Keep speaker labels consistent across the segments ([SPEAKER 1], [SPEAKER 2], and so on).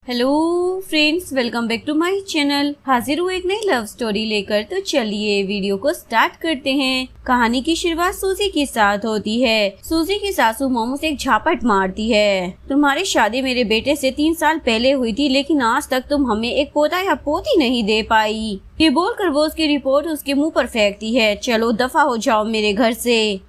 [SPEAKER 1] Hello friends, welcome back to my channel. हाजिर हूँ एक नई लव स्टोरी लेकर। तो चलिए वीडियो को स्टार्ट करते हैं। कहानी की शुरुआत सूजी के साथ होती है। सूजी की सासू मोमो से एक झापट मारती है। तुम्हारी शादी मेरे बेटे से 3 साल पहले हुई थी, लेकिन आज तक तुम हमें एक पोता या पोती नहीं दे पाई। ये बोलकर वो उसकी रिपोर्ट उसके मुँह पर फेंकती है। चलो दफा हो जाओ मेरे घर से।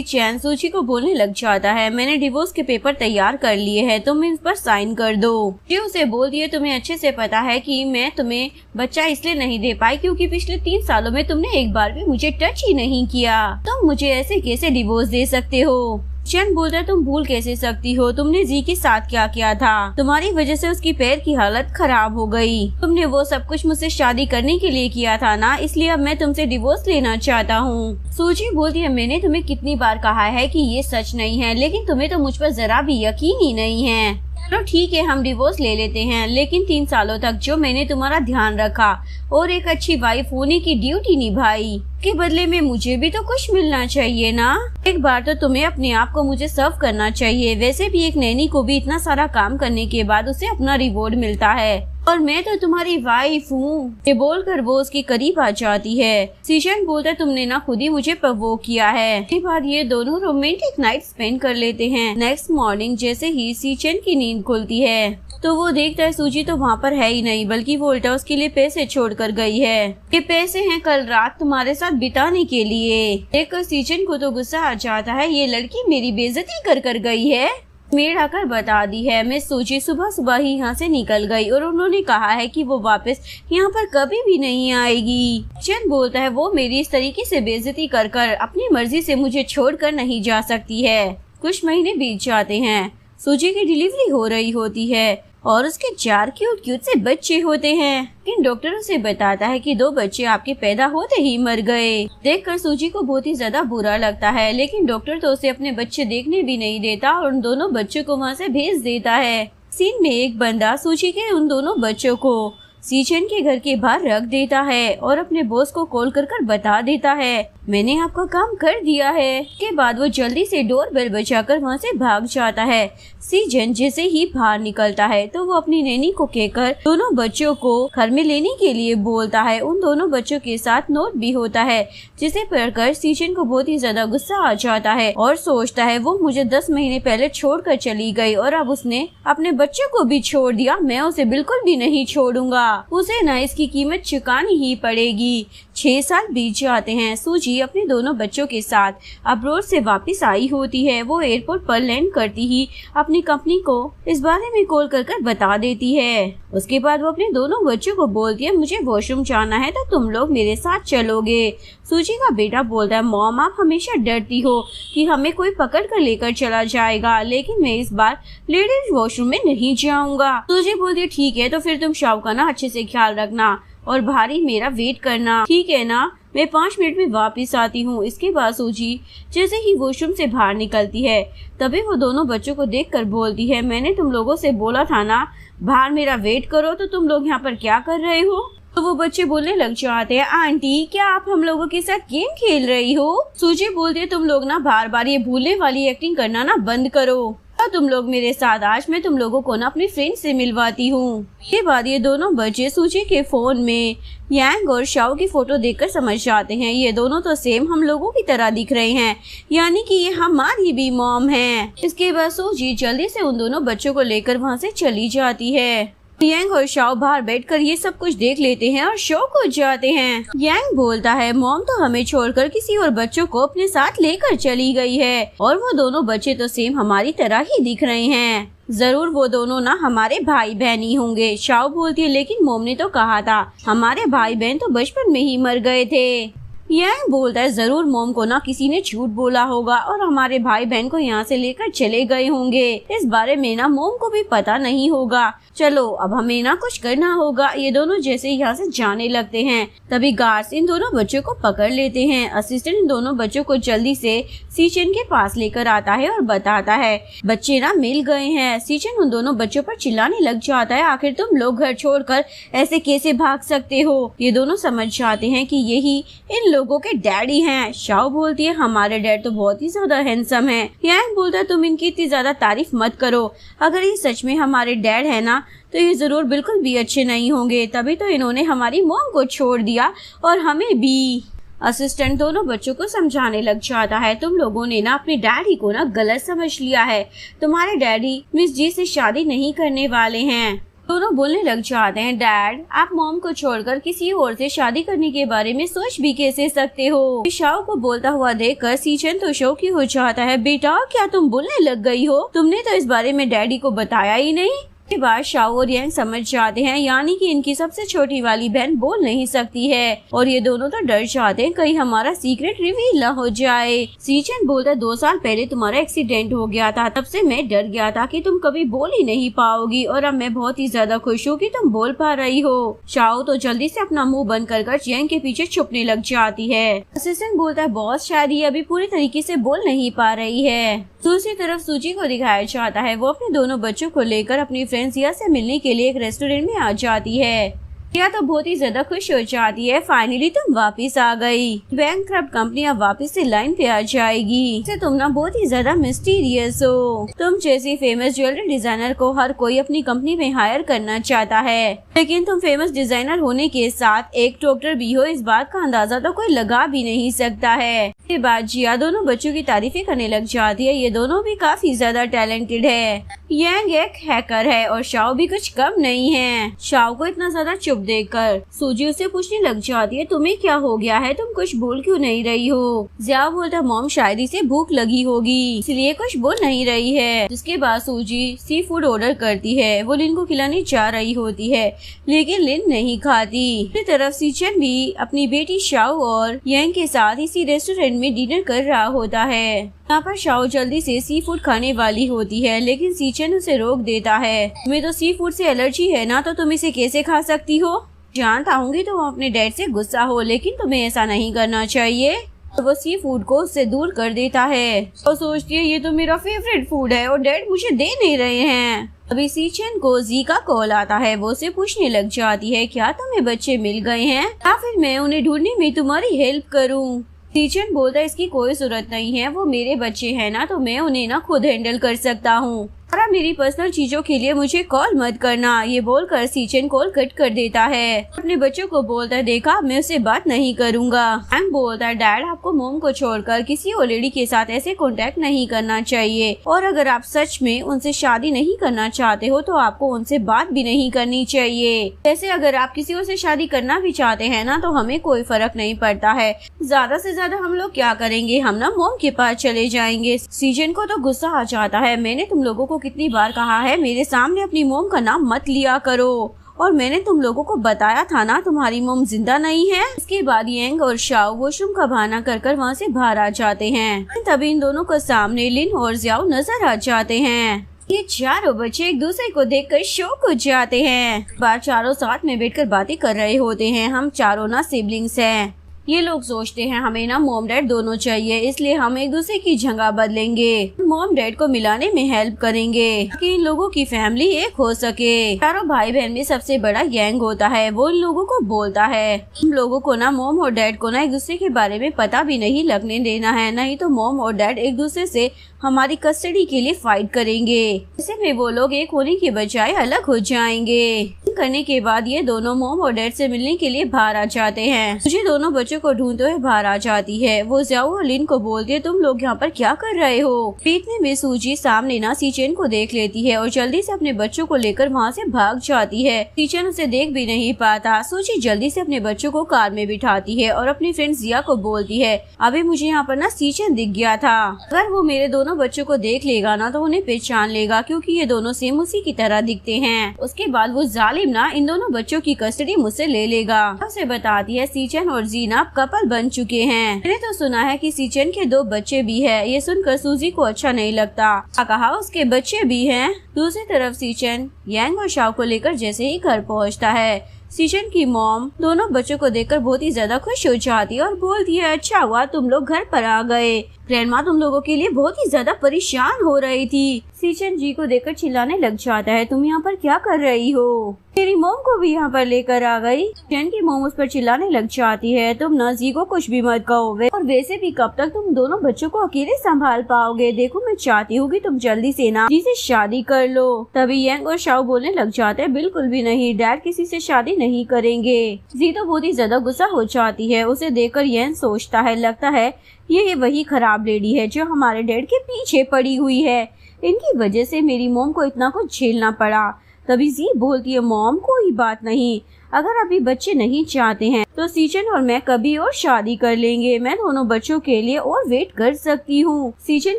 [SPEAKER 1] चैन सूची को बोलने लग जाता है, मैंने डिवोर्स के पेपर तैयार कर लिए हैं, तुम इन पर साइन कर दो। ये उसे बोल दिए, तुम्हें अच्छे से पता है कि मैं तुम्हें बच्चा इसलिए नहीं दे पाई क्योंकि पिछले 3 सालों में तुमने एक बार भी मुझे टच ही नहीं किया। तुम मुझे ऐसे कैसे डिवोर्स दे सकते हो? चैन बोलता है, तुम भूल कैसे सकती हो? तुमने जी के साथ क्या किया था? तुम्हारी वजह से उसकी पैर की हालत खराब हो गई। तुमने वो सब कुछ मुझसे शादी करने के लिए किया था ना, इसलिए अब मैं तुमसे डिवोर्स लेना चाहता हूँ। सूजी बोलती है, मैंने तुम्हें कितनी बार कहा है कि ये सच नहीं है, लेकिन तुम्हें तो मुझ पर जरा भी यकीन ही नहीं है। चलो ठीक है, हम डिवोर्स ले लेते हैं, लेकिन 3 सालों तक जो मैंने तुम्हारा ध्यान रखा और एक अच्छी वाइफ होने की ड्यूटी निभाई, के बदले में मुझे भी तो कुछ मिलना चाहिए ना। एक बार तो तुम्हें अपने आप को मुझे सर्व करना चाहिए। वैसे भी एक नैनी को भी इतना सारा काम करने के बाद उसे अपना रिवॉर्ड मिलता है, और मैं तो तुम्हारी वाइफ हूँ। ये बोलकर वो उसके करीब आ जाती है। सीजन बोलता है, तुमने ना खुद ही मुझे प्रोवोक किया है। इसके बाद ये दोनों रोमांटिक नाइट स्पेंड कर लेते हैं। नेक्स्ट मॉर्निंग जैसे ही सीजन की नींद खुलती है तो वो देखता है सूजी तो वहाँ पर है ही नहीं, बल्कि वो उल्टा उसके लिए पैसे छोड़ कर गई है। ये पैसे हैं कल रात तुम्हारे साथ बिताने के लिए। देखकर सीजन को तो गुस्सा आ जाता है, ये लड़की मेरी बेइज्जती कर गई है। मेड आकर बता दी है, मैं सूजी सुबह सुबह ही यहाँ से निकल गई और उन्होंने कहा है कि वो वापस यहाँ पर कभी भी नहीं आएगी। चंद बोलता है, वो मेरी इस तरीके से बेइज्जती कर अपनी मर्जी से मुझे छोड़कर नहीं जा सकती है। कुछ महीने बीत जाते हैं। सूजी की डिलीवरी हो रही होती है और उसके 4 क्यूट से बच्चे होते हैं। लेकिन डॉक्टर उसे बताता है कि 2 बच्चे आपके पैदा होते ही मर गए। देखकर सूजी को बहुत ही ज्यादा बुरा लगता है, लेकिन डॉक्टर तो उसे अपने बच्चे देखने भी नहीं देता और उन दोनों बच्चों को वहाँ से भेज देता है। सीन में एक बंदा सूजी के उन दोनों बच्चों को सीजन के घर के बाहर रख देता है और अपने बॉस को कॉल कर बता देता है, मैंने आपका काम कर दिया है। के बाद वो जल्दी से डोर बेल बजाकर वहाँ से भाग जाता है। सीजन जैसे ही बाहर निकलता है तो वो अपनी नैनी को कहकर दोनों बच्चों को घर में लेने के लिए बोलता है। उन दोनों बच्चों के साथ नोट भी होता है, जिसे पढ़कर सीजन को बहुत ही ज्यादा गुस्सा आ जाता है और सोचता है वो मुझे 10 महीने पहले छोड़कर चली गई और अब उसने अपने बच्चों को भी छोड़ दिया, मैं उसे बिल्कुल भी नहीं छोड़ूंगा। उसे ना इसकी कीमत चुकानी ही पड़ेगी। 6 साल बीत जाते हैं। सूजी अपने दोनों बच्चों के साथ अब्रोड से वापस आई होती है। वो एयरपोर्ट पर लैंड करती ही अपनी कंपनी को इस बारे में कॉल कर बता देती है। उसके बाद वो अपने दोनों बच्चों को बोलती है, मुझे वॉशरूम जाना है तो तुम लोग मेरे साथ चलोगे। सूजी का बेटा बोलता है, मॉम आप हमेशा डरती हो कि हमें कोई पकड़ कर लेकर चला जाएगा, लेकिन मैं इस बार लेडीज वॉशरूम में नहीं जाऊंगा। सूजी बोलती है, ठीक है, तो फिर तुम शाव का ना अच्छे से ख्याल रखना और भारी मेरा वेट करना, ठीक है ना? मैं 5 मिनट में वापस आती हूँ। इसके बाद सूजी जैसे ही वॉशरूम से बाहर निकलती है तभी वो दोनों बच्चों को देखकर बोलती है, मैंने तुम लोगों से बोला था ना बाहर मेरा वेट करो, तो तुम लोग यहाँ पर क्या कर रहे हो? तो वो बच्चे बोलने लग जाते हैं, आंटी क्या आप हम लोगों के साथ गेम खेल रही हो? सूजी बोलती है, तुम लोग ना बार बार ये भूलने वाली एक्टिंग करना ना बंद करो। तुम लोग मेरे साथ, आज मैं तुम लोगों को ना अपनी फ्रेंड से मिलवाती हूँ। ये बाद ये दोनों बच्चे सूजी के फोन में यांग और शाओ की फोटो देखकर समझ जाते हैं, ये दोनों तो सेम हम लोगों की तरह दिख रहे हैं, यानी कि ये हमारी भी मॉम है। इसके बाद सूजी जल्दी से उन दोनों बच्चों को लेकर वहाँ से चली जाती है। यांग और शाओ बाहर बैठकर ये सब कुछ देख लेते हैं और शौक हो जाते हैं। यांग बोलता है, मॉम तो हमें छोड़कर किसी और बच्चों को अपने साथ लेकर चली गई है और वो दोनों बच्चे तो सेम हमारी तरह ही दिख रहे हैं। जरूर वो दोनों ना हमारे भाई बहन ही होंगे। शाओ बोलती है, लेकिन मॉम ने तो कहा था हमारे भाई बहन तो बचपन में ही मर गए थे। यांग बोलता है, जरूर मॉम को ना किसी ने झूठ बोला होगा और हमारे भाई बहन को यहाँ से लेकर चले गए होंगे। इस बारे में ना मॉम को भी पता नहीं होगा। चलो अब हमें ना कुछ करना होगा। ये दोनों जैसे यहाँ से जाने लगते हैं तभी गार्ड्स इन दोनों बच्चों को पकड़ लेते हैं। असिस्टेंट इन दोनों बच्चों को जल्दी से सीचन के पास लेकर आता है और बताता है, बच्चे ना मिल गए हैं। सीचन उन दोनों बच्चों पर चिल्लाने लग जाता है, आखिर तुम लोग घर छोड़कर ऐसे कैसे भाग सकते हो? ये दोनों समझ जाते हैं कि यही इन लोगों के डैडी हैं। शाओ बोलती है हमारे डैड तो बहुत ही ज्यादा हैंडसम है। यांग बोलता है तुम इनकी इतनी ज्यादा तारीफ मत करो, अगर ये सच में हमारे डैड है ना तो ये जरूर बिल्कुल भी अच्छे नहीं होंगे, तभी तो इन्होंने हमारी मॉम को छोड़ दिया और हमें भी। असिस्टेंट दोनों बच्चों को समझाने लग जाता है तुम लोगों ने ना अपने डैडी को ना गलत समझ लिया है, तुम्हारे डैडी मिस जी से शादी नहीं करने वाले हैं। दोनों बोलने लग जाते हैं डैड आप मॉम को छोड़कर किसी और से शादी करने के बारे में सोच भी कैसे सकते हो। शाओ को बोलता हुआ देखकर सीचन तो शौकी हो जाता है, बेटा क्या तुम बोलने लग गई हो, तुमने तो इस बारे में डैडी को बताया ही नहीं। के बाद शाओ और यांग समझ जाते हैं यानी कि इनकी सबसे छोटी वाली बहन बोल नहीं सकती है और ये दोनों तो डर जाते हैं कहीं हमारा सीक्रेट रिवील न हो जाए। सीचन बोलता 2 साल पहले तुम्हारा एक्सीडेंट हो गया था, तब से मैं डर गया था कि तुम कभी बोल ही नहीं पाओगी और अब मैं बहुत ही ज्यादा खुश हूँ कि तुम बोल पा रही हो। शाओ तो जल्दी से अपना मुंह बंद कर यांग के पीछे छुपने लग जाती है। असिस्टेंट बोलता है बॉस शायद ये अभी पूरी तरीके से बोल नहीं पा रही है। दूसरी तरफ सूजी को दिखाया जाता है वो अपने दोनों बच्चों को लेकर अपनी फ्रेंड्स जिया से मिलने के लिए एक रेस्टोरेंट में आ जाती है। जिया तो बहुत ही ज्यादा खुश हो जाती है, फाइनली तुम वापस आ गई, बैंकक्रप्ट कंपनी अब वापस से लाइन पे आ जाएगी। से तुम ना बहुत ही ज्यादा मिस्टीरियस हो, तुम जैसी फेमस ज्वेलरी डिजाइनर को हर कोई अपनी कंपनी में हायर करना चाहता है, लेकिन तुम फेमस डिजाइनर होने के साथ एक डॉक्टर भी हो, इस बात का अंदाजा तो कोई लगा भी नहीं सकता है। इसके बाद जिया दोनों बच्चों की तारीफें करने लग जाती है, ये दोनों भी काफी ज्यादा टैलेंटेड है। यांग एक हैकर है और शाओ भी कुछ कम नहीं है। शाओ को इतना ज्यादा चुप देखकर सूजी उससे पूछने लग जाती है तुम्हें क्या हो गया है, तुम कुछ बोल क्यों नहीं रही हो। जिया बोलता मॉम शायद इसे भूख लगी होगी इसलिए कुछ बोल नहीं रही है। जिसके बाद सूजी सी फूड ऑर्डर करती है, वो लिन को खिलाने जा रही होती है लेकिन लिन नहीं खाती। दूसरी तरफ सीचन भी अपनी बेटी शाओ और यांग के साथ इसी रेस्टोरेंट में डिनर कर रहा होता है। यहाँ पर शाओ जल्दी से सी फूड खाने वाली होती है लेकिन सीचन उसे रोक देता है, तुम्हें तो सी फूड से एलर्जी है ना, तो तुम इसे कैसे खा सकती हो। जानता हूँ कि तुम अपने डैड से गुस्सा हो लेकिन तुम्हें ऐसा नहीं करना चाहिए। तो वो सी फूड को उससे दूर कर देता है और सोचती है ये तो मेरा फेवरेट फूड है और डैड मुझे दे नहीं रहे हैं। अभी सीचन को जी का कॉल आता है, वो उसे पूछने लग जाती है क्या तुम्हें बच्चे मिल गए हैं या फिर मैं उन्हें ढूंढने में तुम्हारी हेल्प करूँ। सीचन बोलता है इसकी कोई जरूरत नहीं है, वो मेरे बच्चे हैं ना, तो मैं उन्हें ना खुद हैंडल कर सकता हूँ, और मेरी पर्सनल चीजों के लिए मुझे कॉल मत करना। ये बोलकर सीचन कॉल कट कर देता है। अपने बच्चों को बोलता है देखा मैं उससे बात नहीं करूँगा। हैंक बोलता है डैड आपको मोम को छोड़कर किसी और लेडी के साथ ऐसे कॉन्टेक्ट नहीं करना चाहिए, और अगर आप सच में उनसे शादी नहीं करना चाहते हो तो आपको उनसे बात भी नहीं करनी चाहिए। जैसे अगर आप किसी और से शादी करना भी चाहते हैं ना तो हमें कोई फर्क नहीं पड़ता है, ज्यादा से ज्यादा हम लोग क्या करेंगे, हम ना मोम के पास चले जाएंगे। सीजन को तो गुस्सा आ जाता है, मैंने तुम लोगों को कितनी बार कहा है मेरे सामने अपनी मोम का नाम मत लिया करो, और मैंने तुम लोगों को बताया था ना तुम्हारी मोम जिंदा नहीं है। इसके बाद यांग और शाओ वॉशरूम का बहाना कर वहाँ से बाहर आ जाते हैं। तभी इन दोनों को सामने लिन और जियाओ नजर आ जाते हैं। ये चारों बच्चे एक दूसरे को देखकर शॉक हो जाते हैं। बाद चारों साथ में बैठकर बातें कर रहे होते हैं। हम चारों ना सिबलिंग्स हैं। ये लोग सोचते हैं हमें ना मॉम डैड दोनों चाहिए, इसलिए हम एक दूसरे की जगह बदलेंगे, मॉम डैड को मिलाने में हेल्प करेंगे कि इन लोगों की फैमिली एक हो सके। चारों भाई बहन में सबसे बड़ा यांग होता है, वो इन लोगों को बोलता है हम लोगों को ना मॉम और डैड को ना एक दूसरे के बारे में पता भी नहीं लगने देना है, नहीं तो मॉम और डैड एक दूसरे से हमारी कस्टडी के लिए फाइट करेंगे। ऐसे में वो लोग एक होने के बजाय अलग हो जाएंगे। करने के बाद ये दोनों मॉम और डैड से मिलने के लिए बाहर आ जाते हैं। मुझे दोनों बच्चों को ढूंढते हुए बाहर आ जाती है। वो जियाओ और लिन को बोलती है तुम लोग यहाँ पर क्या कर रहे हो। इतने में सूजी सामने ना सीचन को देख लेती है और जल्दी से अपने बच्चों को लेकर वहाँ से भाग जाती है। सीचन उसे देख भी नहीं पाता। सूजी जल्दी से अपने बच्चों को कार में बिठाती है और अपनी फ्रेंड जिया को बोलती है अभी मुझे यहाँ पर ना सीचन दिख गया था, अगर वो मेरे दोनों बच्चों को देख लेगा ना तो उन्हें पहचान लेगा क्योंकि ये दोनों सेम उसी की तरह दिखते हैं। उसके बाद वो जालिम ना इन दोनों बच्चों की कस्टडी मुझसे ले लेगा। उसे बताती है सीचन और जीना कपल बन चुके हैं। मैंने तो सुना है कि सीचन के 2 बच्चे भी हैं। ये सुनकर सूजी को अच्छा नहीं लगता। कहा उसके बच्चे भी हैं। दूसरी तरफ सीचन यांग और शाओ को लेकर जैसे ही घर पहुंचता है, सीचन की मॉम दोनों बच्चों को देखकर बहुत ही ज्यादा खुश हो जाती है और बोलती है अच्छा हुआ तुम लोग घर पर आ गए, ग्रैंडमा तुम लोगों के लिए बहुत ही ज्यादा परेशान हो रही थी। सीचन जी को देखकर चिल्लाने लग जाता है तुम यहाँ पर क्या कर रही हो। मेरी मोम को भी यहाँ पर लेकर आ गई। जेन की मोम उस पर चिल्लाने लग जाती है, तुम ना जी को कुछ भी मत कहोगे, और वैसे भी कब तक तुम दोनों बच्चों को अकेले संभाल पाओगे। देखो मैं चाहती हूँ कि तुम जल्दी से ना जी से शादी कर लो। तभी यंग और शाओ बोलने लग जाते हैं, बिल्कुल भी नहीं, डैड किसी से शादी नहीं करेंगे। जी तो बहुत ही ज्यादा गुस्सा हो जाती है। उसे देखकर यंग सोचता है, लगता है ये वही खराब लेडी है जो हमारे डैड के पीछे पड़ी हुई है। इनकी वजह से मेरी मोम को इतना कुछ झेलना पड़ा। तभी जी बोलती है, मॉम कोई बात नहीं, अगर अभी बच्चे नहीं चाहते हैं तो सीचन और मैं कभी और शादी कर लेंगे। मैं दोनों बच्चों के लिए और वेट कर सकती हूँ। सीचन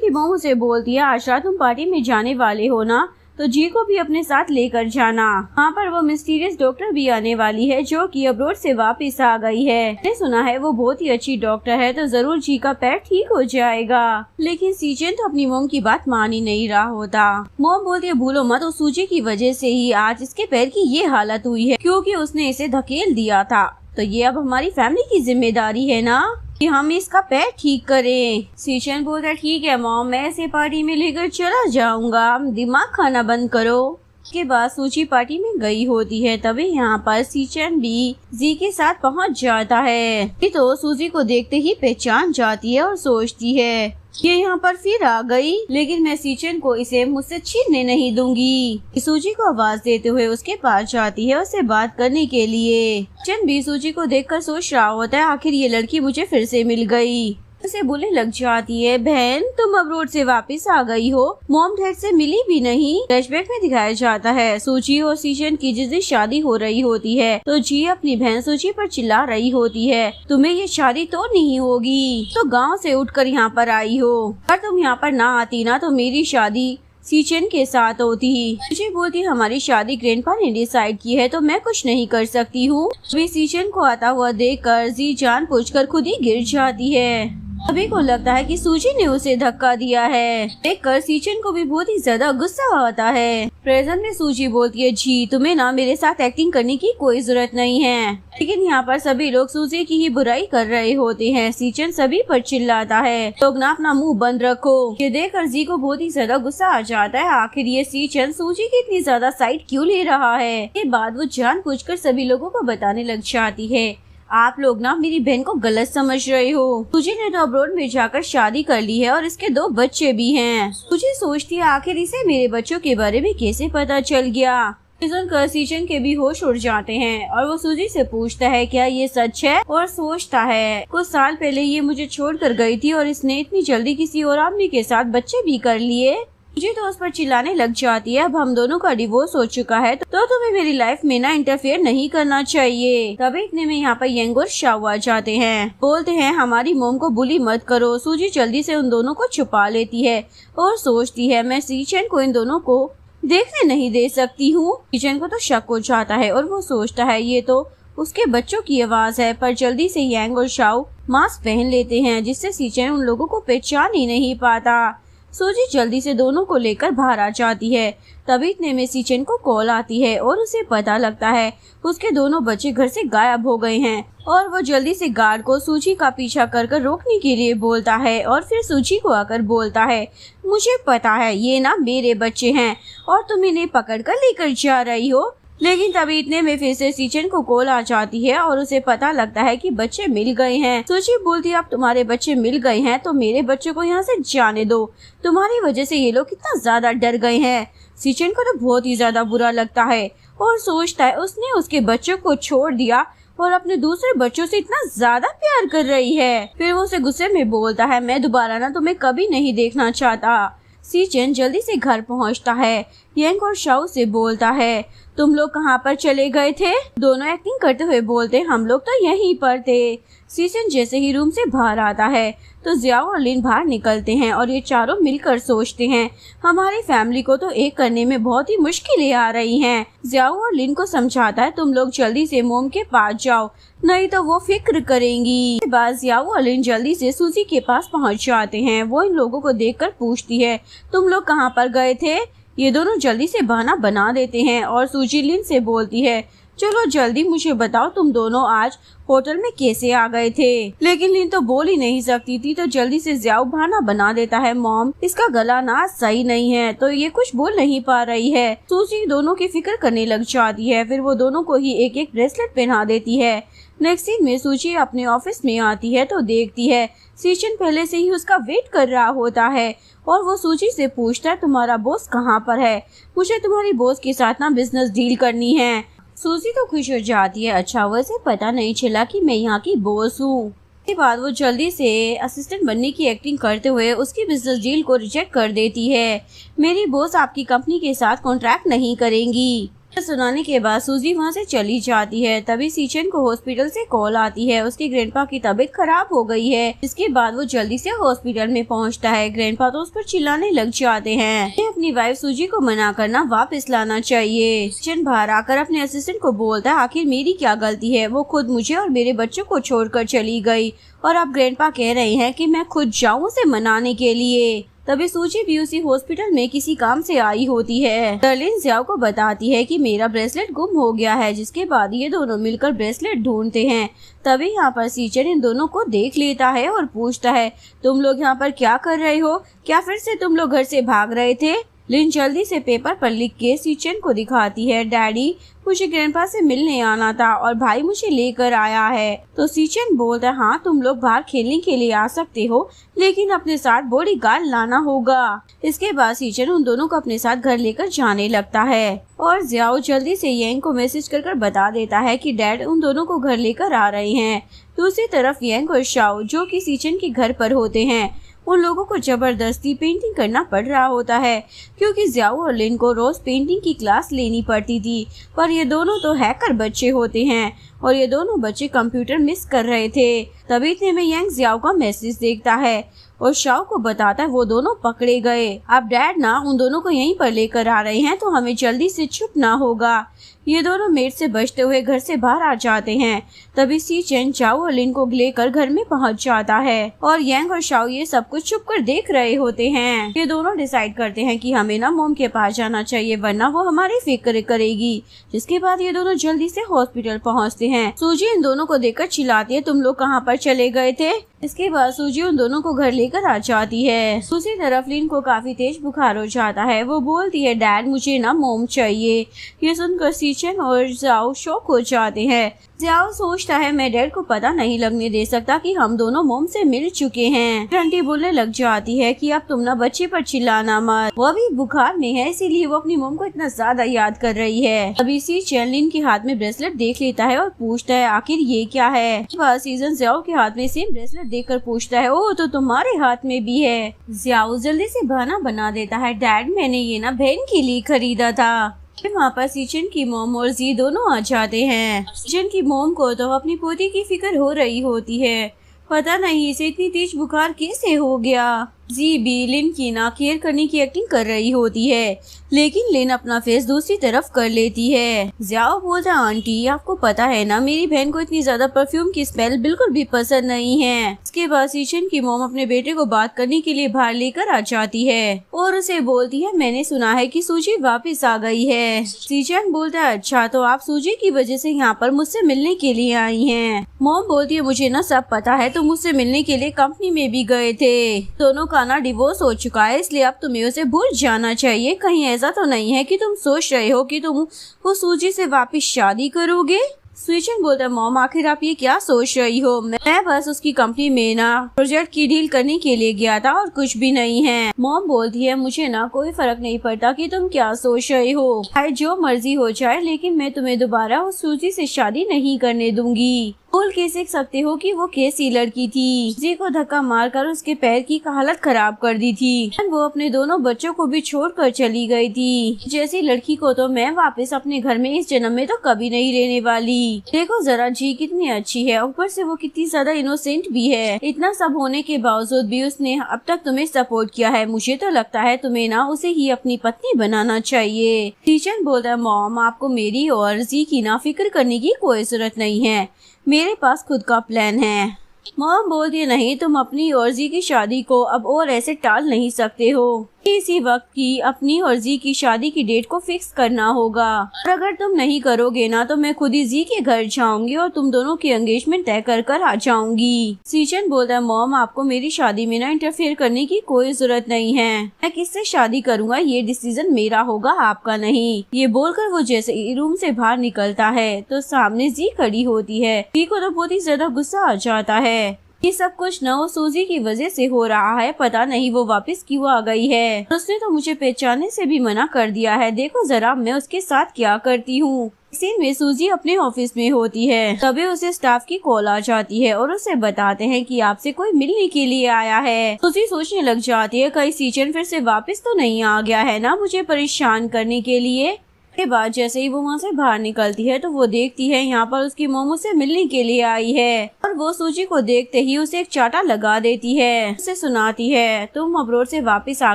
[SPEAKER 1] की मोम उसे बोलती है, आशा तुम पार्टी में जाने वाले हो ना, तो जी को भी अपने साथ लेकर जाना। वहाँ पर वो मिस्टीरियस डॉक्टर भी आने वाली है जो कि अब्रोड से वापस आ गई है। मैंने सुना है वो बहुत ही अच्छी डॉक्टर है, तो जरूर जी का पैर ठीक हो जाएगा। लेकिन सीचन तो अपनी मोम की बात मान ही नहीं रहा होता। मोम बोलती है, भूलो मत, उस सूजी की वजह से ही आज इसके पैर की ये हालत हुई है, क्योंकि उसने इसे धकेल दिया था। तो ये अब हमारी फैमिली की जिम्मेदारी है ना कि हम इसका पैर ठीक करें। सीचन बोलता है, ठीक है मॉम, मैं इसे पार्टी में लेकर चला जाऊंगा, दिमाग खाना बंद करो। के बाद सूची पार्टी में गई होती है। तभी यहाँ पर सीचन भी जी के साथ पहुँच जाता है। तो सूजी को देखते ही पहचान जाती है और सोचती है, ये यहाँ पर फिर आ गई, लेकिन मैं सीचन को इसे मुझसे छीनने नहीं दूंगी। सूजी को आवाज देते हुए उसके पास जाती है उससे बात करने के लिए। सीचन भी सूजी को देखकर सोच रहा होता है, आखिर ये लड़की मुझे फिर से मिल गई। उसे बोलने लग जाती है, बहन तुम अब्रोड से वापस आ गई हो, मॉम डैड से मिली भी नहीं। फ्लैशबैक में दिखाया जाता है सूची और सीचन की जिस दिन शादी हो रही होती है, तो जी अपनी बहन सूची पर चिल्ला रही होती है, तुम्हें ये शादी तो नहीं होगी, तो गांव से उठकर यहाँ पर आई हो, अगर तुम यहाँ पर ना आती ना तो मेरी शादी सीचन के साथ होती। मुझे बोलती, हमारी शादी ग्रैंडपा ने डिसाइड की है, तो मैं कुछ नहीं कर सकती हूँ। अभी सीचन को आता हुआ देखकर जी जानबूझकर खुद ही गिर जाती है। सभी को लगता है कि सूजी ने उसे धक्का दिया है। देखकर सीचन को भी बहुत ही ज्यादा गुस्सा आता है। प्रेजेंट में सूजी बोलती है, जी तुम्हें ना मेरे साथ एक्टिंग करने की कोई जरूरत नहीं है। लेकिन यहाँ पर सभी लोग सूजी की ही बुराई कर रहे होते हैं। सीचन सभी पर चिल्लाता है, लोग ना अपना मुंह बंद रखो। ये देखकर जी को बहुत ही ज्यादा गुस्सा आ जाता है, आखिर ये सीचन सूजी की इतनी ज्यादा साइड क्यों ले रहा है। इसके बाद वो जानबूझकर सभी लोगों को बताने लग जाती है, आप लोग ना मेरी बहन को गलत समझ रहे हो। सूजी ने तो अब्रोड में जाकर शादी कर ली है और इसके 2 बच्चे भी हैं। सूजी सोचती है, आखिर इसे मेरे बच्चों के बारे में कैसे पता चल गया। सुनकर सीचन के भी होश उड़ जाते हैं और वो सूजी से पूछता है, क्या ये सच है, और सोचता है कुछ साल पहले ये मुझे छोड़कर गई थी और इसने इतनी जल्दी किसी और आदमी के साथ बच्चे भी कर लिए। मुझे तो उस पर चिल्लाने लग जाती है, अब हम दोनों का डिवोर्स हो चुका है, तो तुम्हें मेरी लाइफ में ना इंटरफेयर नहीं करना चाहिए। तभी इतने में यहाँ पर यंग और शाओ आ जाते हैं। बोलते हैं, हमारी मोम को बुली मत करो। सूजी जल्दी से उन दोनों को छुपा लेती है और सोचती है, मैं सीचन को इन दोनों को देखने नहीं दे सकती हूँ। सीचन को तो शक हो जाता है और वो सोचता है ये तो उसके बच्चों की आवाज है, पर जल्दी से यंग और शाओ मास्क पहन लेते हैं जिससे सीचन उन लोगों को पहचान ही नहीं पाता। सूजी जल्दी से दोनों को लेकर बाहर आ जाती है। तभी इतने में सीचन को कॉल आती है और उसे पता लगता है उसके दोनों बच्चे घर से गायब हो गए हैं, और वो जल्दी से गार्ड को सूजी का पीछा कर रोकने के लिए बोलता है और फिर सूजी को आकर बोलता है, मुझे पता है ये ना मेरे बच्चे हैं और तुम इन्हें पकड़ कर लेकर जा रही हो। लेकिन तभी इतने में फिर से सीचन को कॉल आ जाती है और उसे पता लगता है कि बच्चे मिल गए हैं। सूची बोलती है, अब तुम्हारे बच्चे मिल गए हैं तो मेरे बच्चों को यहाँ से जाने दो, तुम्हारी वजह से ये लोग कितना ज्यादा डर गए हैं। सीचन को तो बहुत ही ज्यादा बुरा लगता है और सोचता है उसने उसके बच्चों को छोड़ दिया और अपने दूसरे बच्चों से इतना ज्यादा प्यार कर रही है। फिर वो उसे गुस्से में बोलता है, मैं दोबारा ना तुम्हें कभी नहीं देखना चाहता। सीचन जल्दी से घर पहुंचता है। यंग और शाओ से बोलता है, तुम लोग कहाँ पर चले गए थे। दोनों एक्टिंग करते हुए बोलते, हम लोग तो यहीं पर थे। सीचन जैसे ही रूम से बाहर आता है तो जियाओ और लिन बाहर निकलते हैं और ये चारों मिलकर सोचते हैं, हमारी फैमिली को तो एक करने में बहुत ही मुश्किलें आ रही हैं। जियाओ और लिन को समझाता है, तुम लोग जल्दी से मोम के पास जाओ, नहीं तो वो फिक्र करेंगी। इसके बाद जियाओ और लिन जल्दी से सूजी के पास पहुंच जाते हैं। वो इन लोगों को देखकर पूछती है, तुम लोग कहाँ पर गए थे। ये दोनों जल्दी से बहाना बना देते हैं और सूजी लिन से बोलती है, चलो जल्दी मुझे बताओ तुम दोनों आज होटल में कैसे आ गए थे। लेकिन लिन तो बोल ही नहीं सकती थी, तो जल्दी से ज़ियाओ बहाना बना देता है, मॉम इसका गला ना सही नहीं है, तो ये कुछ बोल नहीं पा रही है। सूजी दोनों की फिक्र करने लग जाती है, फिर वो दोनों को ही एक एक ब्रेसलेट पहना देती है। नेक्स्ट सीन में सूजी अपने ऑफिस में आती है तो देखती है सीचन पहले से ही उसका वेट कर रहा होता है और वो सूजी से पूछता है तुम्हारा बॉस कहाँ पर है, मुझे तुम्हारी बॉस के साथ ना बिजनेस डील करनी है। सूजी तो खुश हो जाती है, अच्छा वैसे पता नहीं चला कि मैं यहाँ की बॉस हूँ। इसके बाद वो जल्दी से असिस्टेंट बनने की एक्टिंग करते हुए उसकी बिजनेस डील को रिजेक्ट कर देती है। मेरी बॉस आपकी कंपनी के साथ कॉन्ट्रैक्ट नहीं करेंगी। सुनाने के बाद सूजी वहाँ से चली जाती है। तभी सीचन को हॉस्पिटल से कॉल आती है, उसके ग्रैंडपा की तबीयत खराब हो गई है। इसके बाद वो जल्दी से हॉस्पिटल में पहुँचता है। ग्रैंडपा तो उस पर चिल्लाने लग जाते हैं, अपनी वाइफ सूजी को मना करना वापस लाना चाहिए। सीचन बाहर आकर अपने असिस्टेंट को बोलता है आखिर मेरी क्या गलती है, वो खुद मुझे और मेरे बच्चों को छोड़कर चली गई और अब ग्रैंडपा कह रहे हैं कि मैं खुद जाऊँ उसे मनाने के लिए। तभी सूजी भी उसी हॉस्पिटल में किसी काम से आई होती है। डर्लिन ज़ियाओ को बताती है कि मेरा ब्रेसलेट गुम हो गया है, जिसके बाद ये दोनों मिलकर ब्रेसलेट ढूंढते हैं। तभी यहाँ पर सीचन इन दोनों को देख लेता है और पूछता है तुम लोग यहाँ पर क्या कर रहे हो, क्या फिर से तुम लोग घर से भाग रहे थे। लिन जल्दी से पेपर पर लिख के सीचन को दिखाती है, डैडी मुझे ग्रैंडपा से मिलने आना था और भाई मुझे लेकर आया है। तो सीचन बोलता है हाँ तुम लोग बाहर खेलने के लिए आ सकते हो, लेकिन अपने साथ बॉडीगार्ड लाना होगा। इसके बाद सीचन उन दोनों को अपने साथ घर लेकर जाने लगता है और ज़ियाओ जल्दी से यंग को मैसेज कर बता देता है कि डैड उन दोनों को घर लेकर आ रहे हैं। दूसरी तरफ यंग और शाओ जो कि सीचन के घर पर होते हैं, उन लोगों को जबरदस्ती पेंटिंग करना पड़ रहा होता है, क्योंकि ज़ियाओ और लिन को रोज पेंटिंग की क्लास लेनी पड़ती थी। पर ये दोनों तो हैकर बच्चे होते हैं और ये दोनों बच्चे कंप्यूटर मिस कर रहे थे। तभी इतने में यंग ज़ियाओ का मैसेज देखता है और शाओ को बताता है वो दोनों पकड़े गए। अब डैड ना उन दोनों को यहीं पर लेकर आ रहे हैं, तो हमें जल्दी से छुपना होगा। ये दोनों मेड से बचते हुए घर से बाहर आ जाते हैं। तभी सीचन चाओ और लिन को लेकर घर में पहुंच जाता है और यंग और शाओ ये सब कुछ छुप कर देख रहे होते हैं। ये दोनों डिसाइड करते हैं कि हमें ना मोम के पास जाना चाहिए, वरना वो हमारी फिक्र करेगी। जिसके बाद ये दोनों जल्दी से हॉस्पिटल पहुंचते हैं। सूजी इन दोनों को देखकर चिल्लाती है तुम लोग कहाँ पर चले गए थे। इसके बाद सूजी उन दोनों को घर लेकर आ जाती है। दूसरी तरफ लिन को काफी तेज बुखार हो जाता है। वो बोलती है डैड मुझे ना मोम चाहिए। ये सुनकर सीचन और ज़ियाओ शॉक हो जाते हैं। ज़ियाओ सोचता है मैं डैड को पता नहीं लगने दे सकता कि हम दोनों मोम से मिल चुके हैं। आंटी बोलने लग जाती है कि अब तुम ना बच्चे पर चिल्लाना मत, वो अभी बुखार में है इसीलिए वो अपनी मोम को इतना ज्यादा याद कर रही है। अभी सीचन लिन के हाथ में ब्रेसलेट देख लेता है और पूछता है आखिर ये क्या है। सीजन ज़ियाओ के हाथ में सेम ब्रेसलेट देखकर पूछता है ओह तो तुम्हारे हाथ में भी है। ज़ियाओ जल्दी से बहाना बना देता है डैड मैंने ये ना बहन के लिए खरीदा था। वहाँ पर सीचन की मोम और जी दोनों आ जाते हैं। सीचन की मोम को तो अपनी पोती की फिक्र हो रही होती है, पता नहीं इसे इतनी तेज बुखार कैसे हो गया। जी भी लिन की ना केयर करने की एक्टिंग कर रही होती है, लेकिन लिन अपना फेस दूसरी तरफ कर लेती है। ज़ियाओ बोलता आंटी आपको पता है ना मेरी बहन को इतनी ज्यादा परफ्यूम की स्मेल बिल्कुल भी पसंद नहीं है। इसके बाद सीचन की मोम अपने बेटे को बात करने के लिए बाहर लेकर आ जाती है और उसे बोलती है मैंने सुना है कि सूजी वापस आ गई है। सीचन बोलता है अच्छा तो आप सूजी की वजह से यहाँ पर मुझसे मिलने के लिए आई हैं। मोम बोलती है मुझे ना सब पता है, तुम मुझसे मिलने के लिए कंपनी में भी गए थे। दोनों का ना डिवोर्स हो चुका है इसलिए अब तुम्हें उसे भूल जाना चाहिए। कहीं ऐसा तो नहीं है कि तुम सोच रहे हो कि तुम वो सूजी से वापस शादी करोगे। सीचन बोलता है मॉम आखिर आप ये क्या सोच रही हो, मैं बस उसकी कंपनी में ना प्रोजेक्ट की डील करने के लिए गया था और कुछ भी नहीं है। मॉम बोलती है मुझे ना कोई फर्क नहीं पड़ता कि तुम क्या सोच रही हो, चाहे जो मर्जी हो जाए, लेकिन मैं तुम्हें दोबारा उस सूजी से शादी नहीं करने दूंगी। भूल के सीख सकते हो कि वो कैसी लड़की थी, जी को धक्का मारकर उसके पैर की हालत खराब कर दी थी। वो अपने दोनों बच्चों को भी छोड़कर चली गई थी। जैसी लड़की को तो मैं वापस अपने घर में इस जन्म में तो कभी नहीं लेने वाली। देखो जरा जी कितनी अच्छी है, ऊपर से वो कितनी ज्यादा इनोसेंट भी है। इतना सब होने के बावजूद भी उसने अब तक तुम्हें सपोर्ट किया है। मुझे तो लगता है तुम्हें ना उसे ही अपनी पत्नी बनाना चाहिए। टीचर बोलता है मॉम आपको मेरी और जी की ना फिक्र करने की कोई जरूरत नहीं है, मेरे पास खुद का प्लान है। मॉम बोलती है नहीं तुम अपनी और जी की शादी को अब और ऐसे टाल नहीं सकते हो। इसी वक्त की अपनी और जी की शादी की डेट को फिक्स करना होगा, और अगर तुम नहीं करोगे ना तो मैं खुद ही जी के घर जाऊंगी और तुम दोनों की एंगेजमेंट तय कर आ जाऊंगी। सीजन बोलता है, मॉम आपको मेरी शादी में ना इंटरफेयर करने की कोई जरूरत नहीं है, मैं किससे शादी करूंगा ये डिसीजन मेरा होगा, आपका नहीं। ये बोलकर वो जैसे ही रूम से बाहर निकलता है तो सामने जी खड़ी होती है। जी को तो बहुत ही ज्यादा गुस्सा आ जाता है। ये सब कुछ न वो सूजी की वजह से हो रहा है, पता नहीं वो वापस क्यों आ गई है। उसने तो मुझे पहचानने से भी मना कर दिया है, देखो जरा मैं उसके साथ क्या करती हूँ। सीन में सूजी अपने ऑफिस में होती है, तभी उसे स्टाफ की कॉल आ जाती है और उसे बताते हैं कि आपसे कोई मिलने के लिए आया है। सूजी सोचने लग जाती है कहीं सीजन फिर से वापस तो नहीं आ गया है ना मुझे परेशान करने के लिए। के बाद जैसे ही वो वहाँ से बाहर निकलती है तो वो देखती है यहाँ पर उसकी मोम उसे मिलने के लिए आई है, और वो सूजी को देखते ही उसे एक चाटा लगा देती है। उसे सुनाती है, तुम अब्रोड से वापस आ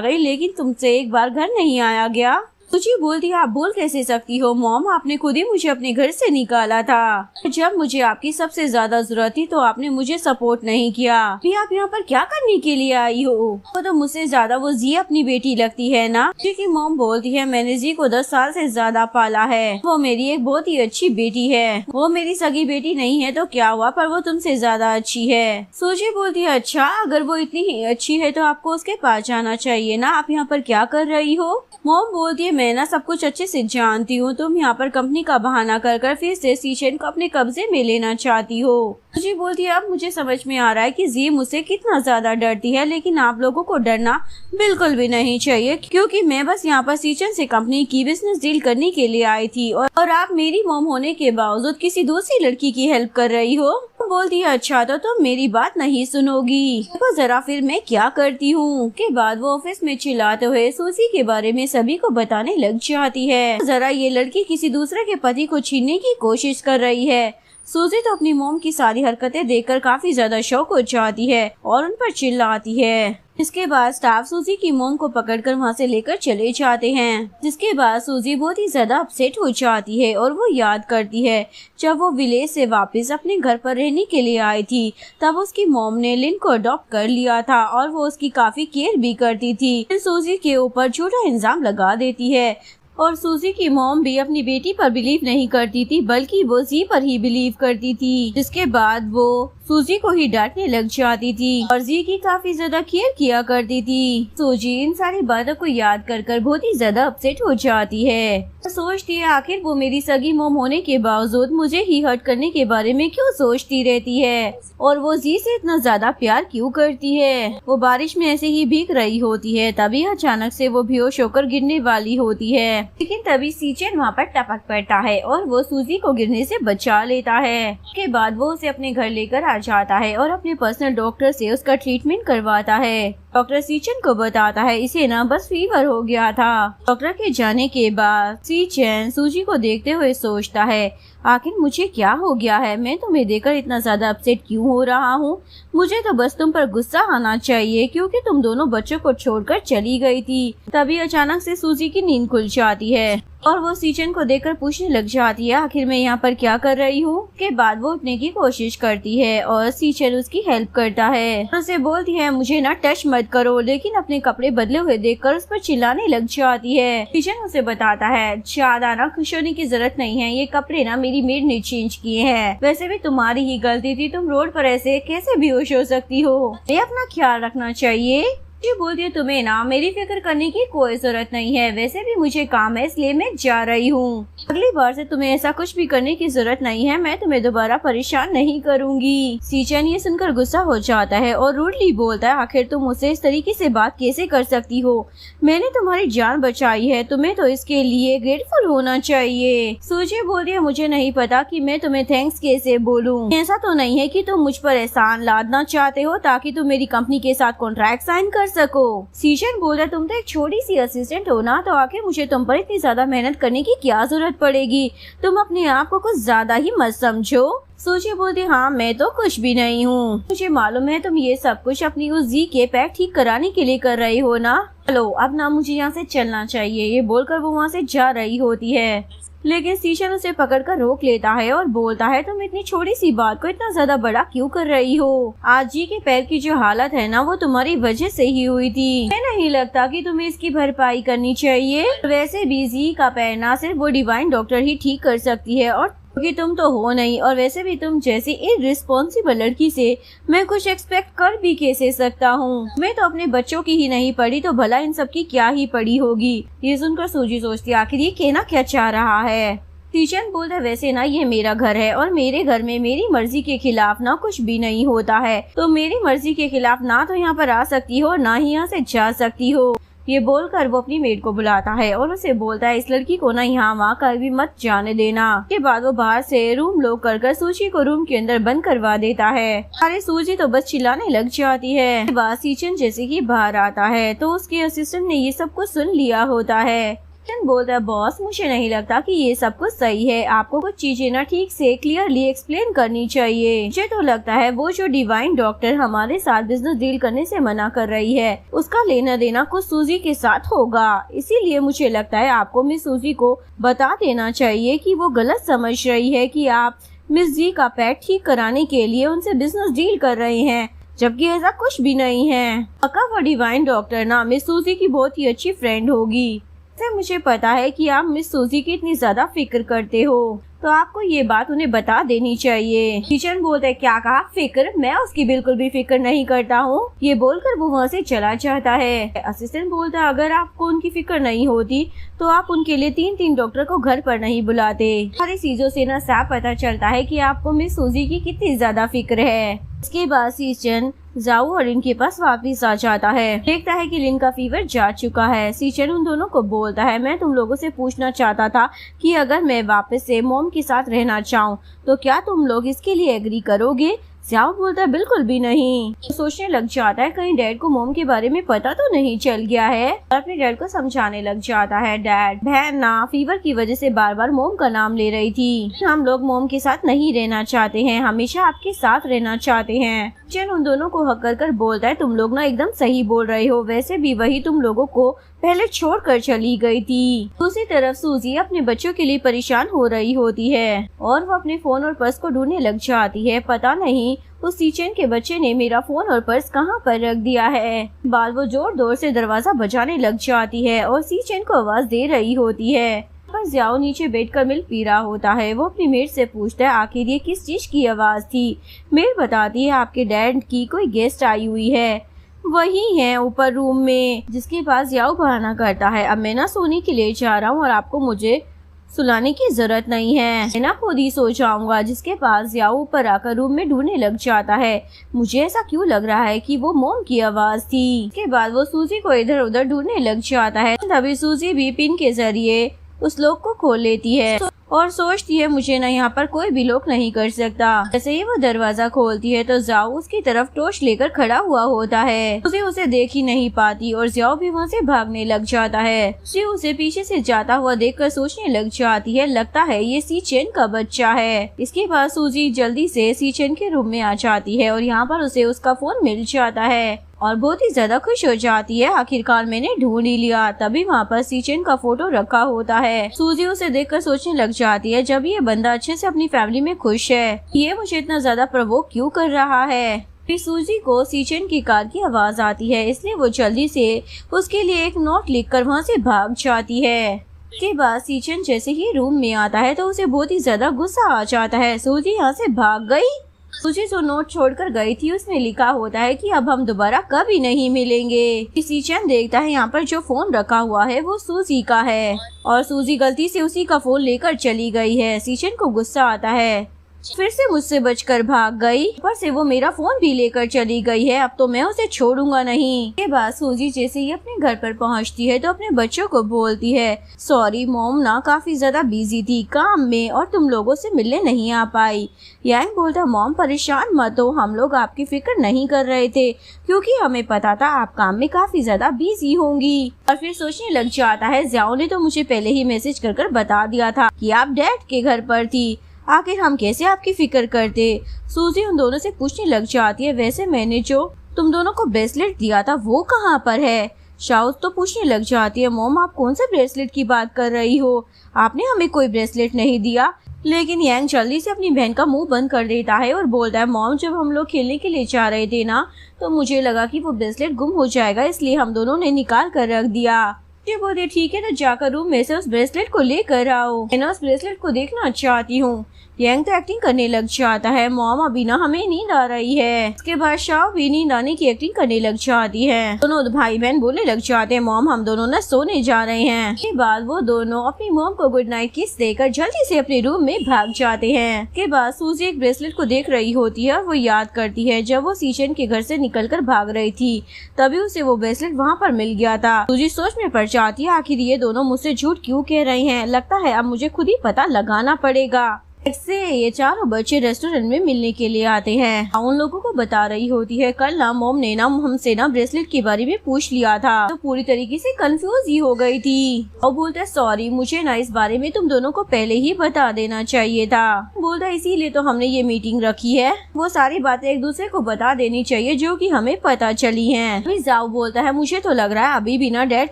[SPEAKER 1] गई लेकिन तुमसे एक बार घर नहीं आया गया। सूजी बोलती है, आप बोल कैसे सकती हो मॉम, आपने खुद ही मुझे अपने घर से निकाला था। जब मुझे आपकी सबसे ज्यादा जरूरत थी तो आपने मुझे सपोर्ट नहीं किया। फिर आप यहाँ पर क्या करने के लिए आई हो? वो तो मुझसे ज्यादा वो जी अपनी बेटी लगती है ना। क्योंकि मॉम बोलती है, मैंने जी को 10 साल से ज्यादा पाला है, वो मेरी एक बहुत ही अच्छी बेटी है। वो मेरी सगी बेटी नहीं है तो क्या हुआ, पर वो तुमसे ज्यादा अच्छी है। सूजी बोलती है, अच्छा अगर वो इतनी ही अच्छी है तो आपको उसके पास जाना चाहिए ना, आप यहाँ पर क्या कर रही हो? मॉम बोलती है, मैं ना सब कुछ अच्छे से जानती हूँ, तुम यहाँ पर कंपनी का बहाना कर फिर से सीजन को अपने कब्जे में लेना चाहती हो। जी बोलती है, अब मुझे समझ में आ रहा है कि जी मुझसे कितना ज्यादा डरती है, लेकिन आप लोगों को डरना बिल्कुल भी नहीं चाहिए, क्योंकि मैं बस यहाँ पर सीजन से कंपनी की बिजनेस डील करने के लिए आई थी, और आप मेरी मॉम होने के बावजूद किसी दूसरी लड़की की हेल्प कर रही हो। बोलती है, अच्छा तो तुम मेरी बात नहीं सुनोगी, देखो जरा फिर मैं क्या करती हूँ। के बाद वो ऑफिस में चिल्लाते हुए सूजी के बारे में सभी को बताने लग जाती है, जरा ये लड़की किसी दूसरे के पति को छीनने की कोशिश कर रही है। सूजी तो अपनी मोम की सारी हरकतें देखकर काफी ज्यादा शौक हो जाती है और उन पर चिल्लाती है। इसके बाद स्टाफ सूजी की मोम को पकड़कर वहाँ से लेकर चले जाते हैं, जिसके बाद सूजी बहुत ही ज्यादा अपसेट हो जाती है और वो याद करती है जब वो विलेज से वापस अपने घर पर रहने के लिए आई थी, तब उसकी मोम ने लिन को अडॉप्ट कर लिया था और वो उसकी काफी केयर भी करती थी। सूजी के ऊपर झूठा इल्जाम लगा देती है, और सूजी की मॉम भी अपनी बेटी पर बिलीव नहीं करती थी, बल्कि वो जी पर ही बिलीव करती थी। जिसके बाद वो सूजी को ही डांटने लग जाती थी और जी की काफी ज्यादा केयर किया करती थी। सूजी इन सारी बातों को याद कर बहुत ही ज्यादा अपसेट हो जाती है, तो सोचती है आखिर वो मेरी सगी मॉम होने के बावजूद मुझे ही हर्ट करने के बारे में क्यों सोचती रहती है, और वो जी से इतना ज्यादा प्यार क्यों करती है। वो बारिश में ऐसे ही भीग रही होती है, तभी अचानक से वो बेहोश होकर गिरने वाली होती है, लेकिन तभी सीजन वहाँ पर टपक पड़ता है और वो सूजी को गिरने से बचा लेता है। उसके बाद वो उसे अपने घर लेकर आ जाता है और अपने पर्सनल डॉक्टर से उसका ट्रीटमेंट करवाता है। डॉक्टर सीजन को बताता है इसे ना बस फीवर हो गया था। डॉक्टर के जाने के बाद सीजन सूजी को देखते हुए सोचता है, आखिर मुझे क्या हो गया है, मैं तुम्हें देखकर इतना ज्यादा अपसेट क्यों हो रहा हूँ। मुझे तो बस तुम पर गुस्सा आना चाहिए क्योंकि तुम दोनों बच्चों को छोड़कर चली गई थी। तभी अचानक से सूजी की नींद खुल जाती है और वो सीजन को देखकर पूछने लग जाती है, आखिर मैं यहाँ पर क्या कर रही हूँ। के बाद वो उठने की कोशिश करती है और सीजन उसकी हेल्प करता है, उसे बोलती है मुझे ना टच मत करो, लेकिन अपने कपड़े बदले हुए देखकर उस पर चिल्लाने लग जाती है। सीजन उसे बताता है ज्यादा ना खुश होने की जरूरत नहीं है, ये कपड़े ना मेरी मेड ने चेंज किए हैं, वैसे भी तुम्हारी ही गलती थी, तुम रोड पर ऐसे कैसे बेहोश हो सकती हो, ये अपना ख्याल रखना चाहिए। ये बोलती है तुम्हें ना मेरी फिक्र करने की कोई जरूरत नहीं है, वैसे भी मुझे काम है इसलिए मैं जा रही हूँ, अगली बार से तुम्हें ऐसा कुछ भी करने की जरूरत नहीं है, मैं तुम्हें दोबारा परेशान नहीं करूँगी। सीजन ये सुनकर गुस्सा हो जाता है और रूडली बोलता है, आखिर तुम मुझसे इस तरीके से बात कैसे कर सकती हो, मैंने तुम्हारी जान बचाई है, तुम्हें तो इसके लिए ग्रेटफुल होना चाहिए। सूजी बोलती है मुझे नहीं पता कि मैं तुम्हें थैंक्स कैसे बोलूँ, ऐसा तो नहीं है कि तुम मुझ पर एहसान लादना चाहते हो ताकि तुम मेरी कंपनी के साथ कॉन्ट्रैक्ट साइन कर सको। सीजन बोल रहा तुम तो एक छोटी सी असिस्टेंट हो ना, तो आखिर मुझे तुम पर इतनी ज्यादा मेहनत करने की क्या जरूरत पड़ेगी, तुम अपने आप को कुछ ज्यादा ही मत समझो। सूजी बोलती हाँ मैं तो कुछ भी नहीं हूँ, मुझे मालूम है तुम ये सब कुछ अपनी उस जी के पैर ठीक कराने के लिए कर रही हो ना, चलो अब ना मुझे यहाँ से चलना चाहिए। ये बोलकर वो वहाँ से जा रही होती है। लेकिन सीशन उसे पकड़कर रोक लेता है और बोलता है तुम इतनी छोटी सी बात को इतना ज्यादा बड़ा क्यों कर रही हो। आज जी के पैर की जो हालत है ना वो तुम्हारी वजह से ही हुई थी। मुझे नहीं लगता कि तुम्हें इसकी भरपाई करनी चाहिए। वैसे भी जी का पैर ना सिर्फ वो डिवाइन डॉक्टर ही ठीक कर सकती है और क्योंकि तुम तो हो नहीं, और वैसे भी तुम जैसी इररिस्पॉन्सिबल लड़की से मैं कुछ एक्सपेक्ट कर भी कैसे सकता हूँ। मैं तो अपने बच्चों की ही नहीं पड़ी तो भला इन सब की क्या ही पड़ी होगी। ये सुनकर सूजी सोचती आखिर ये कहना क्या चाह रहा है। सीचन बोलता वैसे ना ये मेरा घर है और मेरे घर में मेरी मर्जी के खिलाफ ना कुछ भी नहीं होता है, तो मेरी मर्जी के खिलाफ ना तो यहाँ पर आ सकती हो ना ही यहाँ से जा सकती हो। ये बोलकर वो अपनी मेड को बुलाता है और उसे बोलता है इस लड़की को ना यहाँ वहाँ कभी भी मत जाने देना। के बाद वो बाहर से रूम लॉक कर सूची को रूम के अंदर बंद करवा देता है। अरे सूजी तो बस चिल्लाने लग जाती है। बाद सीचन जैसे कि बाहर आता है तो उसके असिस्टेंट ने ये सब कुछ सुन लिया होता है। बोलता है बॉस मुझे नहीं लगता कि ये सब कुछ सही है, आपको कुछ चीजें ना ठीक से क्लियरली एक्सप्लेन करनी चाहिए। मुझे तो लगता है वो जो डिवाइन डॉक्टर हमारे साथ बिजनेस डील करने से मना कर रही है उसका लेना देना कुछ सूजी के साथ होगा, इसीलिए मुझे लगता है आपको मिस सूजी को बता देना चाहिए कि वो गलत समझ रही है कि आप मिस जी का पैर ठीक कराने के लिए उनसे बिजनेस डील कर रहे हैं, जबकि ऐसा कुछ भी नहीं है। पक्का वो डिवाइन डॉक्टर ना मिस सूजी की बहुत ही अच्छी फ्रेंड होगी। मुझे पता है कि आप मिस सूजी की इतनी ज्यादा फिक्र करते हो, तो आपको ये बात उन्हें बता देनी चाहिए। किचन बोलते क्या कहा फिक्र, मैं उसकी बिल्कुल भी फिक्र नहीं करता हूँ। ये बोलकर वो वहाँ से चला जाता है। असिस्टेंट बोलता है अगर आपको उनकी फिक्र नहीं होती तो आप उनके लिए 3 डॉक्टर को घर पर नहीं बुलाते। सारी चीजों से ना साफ पता चलता है कि आपको मिस सूजी की कितनी ज्यादा फिक्र है। इसके बाद सीचन जाओ और इनके पास वापस आ जाता है। देखता है कि लिन का फीवर जा चुका है। सीचन उन दोनों को बोलता है मैं तुम लोगों से पूछना चाहता था कि अगर मैं वापस से मॉम के साथ रहना चाहूँ तो क्या तुम लोग इसके लिए एग्री करोगे। ज़ाओ बोलता है बिल्कुल भी नहीं। तो सोचने लग जाता है कहीं डैड को मॉम के बारे में पता तो नहीं चल गया है, और अपने डैड को समझाने लग जाता है डैड बहन ना फीवर की वजह से बार बार मॉम का नाम ले रही थी, हम लोग मॉम के साथ नहीं रहना चाहते हैं, हमेशा आपके साथ रहना चाहते हैं। जन उन दोनों को हक कर बोलता है तुम लोग ना एकदम सही बोल रहे हो, वैसे भी वही तुम लोगों को पहले छोड़कर चली गई थी। दूसरी तरफ सूजी अपने बच्चों के लिए परेशान हो रही होती है और वो अपने फोन और पर्स को ढूंढने लग जाती है। पता नहीं उस सीचन के बच्चे ने मेरा फोन और पर्स कहाँ पर रख दिया है। बाद वो जोर जोर से दरवाजा बजाने लग जाती है और सीचन को आवाज दे रही होती है। पर ज़ाओ नीचे बैठकर मिल्क पी रहा होता है। वो अपनी मेड से पूछता है आखिर ये किस चीज की आवाज थी। मेड बताती है आपके डैड की कोई गेस्ट आई हुई है, वही है ऊपर रूम में। जिसके पास ज़ाओ बहाना करता है अब मैं ना सोने के लिए जा रहा हूँ और आपको मुझे सुलाने की जरूरत नहीं है, मैं ना खुद ही सो जाऊंगा। जिसके पास ज़ाओ ऊपर आकर रूम में ढूंढने लग जाता है। मुझे ऐसा क्यों लग रहा है कि वो मॉम की आवाज थी। इसके बाद वो सूजी को इधर उधर ढूंढने लग जाता है। तभी सूजी भी पिन के जरिए उस लोक को खोल लेती है और सोचती है मुझे ना यहाँ पर कोई भी लोक नहीं कर सकता। जैसे ही वो दरवाजा खोलती है तो ज़ाओ उसकी तरफ टॉर्च लेकर खड़ा हुआ होता है। उसे देख ही नहीं पाती और ज़ाओ भी वहाँ से भागने लग जाता है। उसे पीछे से जाता हुआ देखकर सोचने लग जाती है लगता है ये सीचेन का बच्चा है। इसके बाद सूजी जल्दी से सीचेन के रूम में आ जाती है और यहाँ पर उसे उसका फोन मिल जाता है और बहुत ही ज्यादा खुश हो जाती है, आखिरकार मैंने ढूंढ ही लिया। तभी वहाँ पर सीचेन का फोटो रखा होता है। सूजी उसे देखकर सोचने लग जाती है जब ये बंदा अच्छे से अपनी फैमिली में खुश है, ये मुझे इतना ज्यादा प्रवोक क्यों कर रहा है। फिर सूजी को सीचेन की कार की आवाज आती है, इसलिए वो जल्दी से उसके लिए एक नोट लिखकर वहाँ से भाग जाती है। के बाद सीचेन जैसे ही रूम में आता है तो उसे बहुत ही ज्यादा गुस्सा आ जाता है। सूजी यहाँ से भाग गई। सूजी जो नोट छोड़कर गई थी उसमें लिखा होता है कि अब हम दोबारा कभी नहीं मिलेंगे। सीचन देखता है यहाँ पर जो फोन रखा हुआ है वो सूजी का है और सूजी गलती से उसी का फोन लेकर चली गई है। सीचन को गुस्सा आता है, फिर से मुझसे बचकर भाग गई, ऊपर से वो मेरा फोन भी लेकर चली गई है, अब तो मैं उसे छोड़ूंगा नहीं। के बाद सूजी जैसे ही अपने घर पर पहुंचती है तो अपने बच्चों को बोलती है सॉरी मॉम ना काफी ज्यादा बिजी थी काम में और तुम लोगों से मिलने नहीं आ पाई। यांग बोलता मॉम परेशान मत हो, हम लोग आपकी फिक्र नहीं कर रहे थे क्योंकि हमें पता था आप काम में काफी ज्यादा बिजी होंगी। और फिर सोचने लग जाता है ज़ाओ ने तो मुझे पहले ही मैसेज कर बता दिया था कि आप डैड के घर पर थी, आखिर हम कैसे आपकी फिक्र करते। सूजी उन दोनों से पूछने लग जाती है वैसे मैंने जो तुम दोनों को ब्रेसलेट दिया था वो कहाँ पर है। शाओ तो पूछने लग जाती है, मॉम आप कौन से ब्रेसलेट की बात कर रही हो? आपने हमें कोई ब्रेसलेट नहीं दिया। लेकिन यांग जल्दी से अपनी बहन का मुंह बंद कर देता है और बोलता है, मॉम जब हम लोग खेलने के लिए जा रहे थे ना, तो मुझे लगा कि वो ब्रेसलेट गुम हो जाएगा, इसलिए हम दोनों ने निकाल कर रख दिया। ये बोलते ठीक है, तो जाकर रूम में से उस ब्रेसलेट को लेकर आओ, मैं उस ब्रेसलेट को देखना चाहती हूँ। यांग तो एक्टिंग करने लग जाता है, मॉम अभी ना हमें नींद आ रही है। इसके बाद शाओ भी नींद आने की एक्टिंग करने लग जाती है। दोनों भाई बहन बोलने लग जाते हैं, मॉम हम दोनों ना सोने जा रहे हैं। इसके बाद वो दोनों अपनी मॉम को गुड नाइट किस देकर जल्दी से अपने रूम में भाग जाते हैं। इसके बाद सूजी एक ब्रेसलेट को देख रही होती है और वो याद करती है जब वो सीचन के घर से निकलकर भाग रही थी, तभी उसे वो ब्रेसलेट वहाँ पर मिल गया था। सूजी सोच में पड़ जाती है, आखिर ये दोनों मुझसे झूठ क्यों कह रहे हैं? लगता है अब मुझे खुद ही पता लगाना पड़ेगा। से ये चारों बच्चे रेस्टोरेंट में मिलने के लिए आते हैं। उन लोगों को बता रही होती है, कल ना मॉम ने ना हमसे ना ब्रेसलेट के बारे में पूछ लिया था, तो पूरी तरीके से कंफ्यूज ही हो गई थी। और बोलता है, सॉरी मुझे ना इस बारे में तुम दोनों को पहले ही बता देना चाहिए था। बोलता है इसीलिए तो हमने ये मीटिंग रखी है, वो सारी बातें एक दूसरे को बता देनी चाहिए जो कि हमें पता चली हैं। जाओ बोलता है, मुझे तो लग रहा है अभी भी ना डैड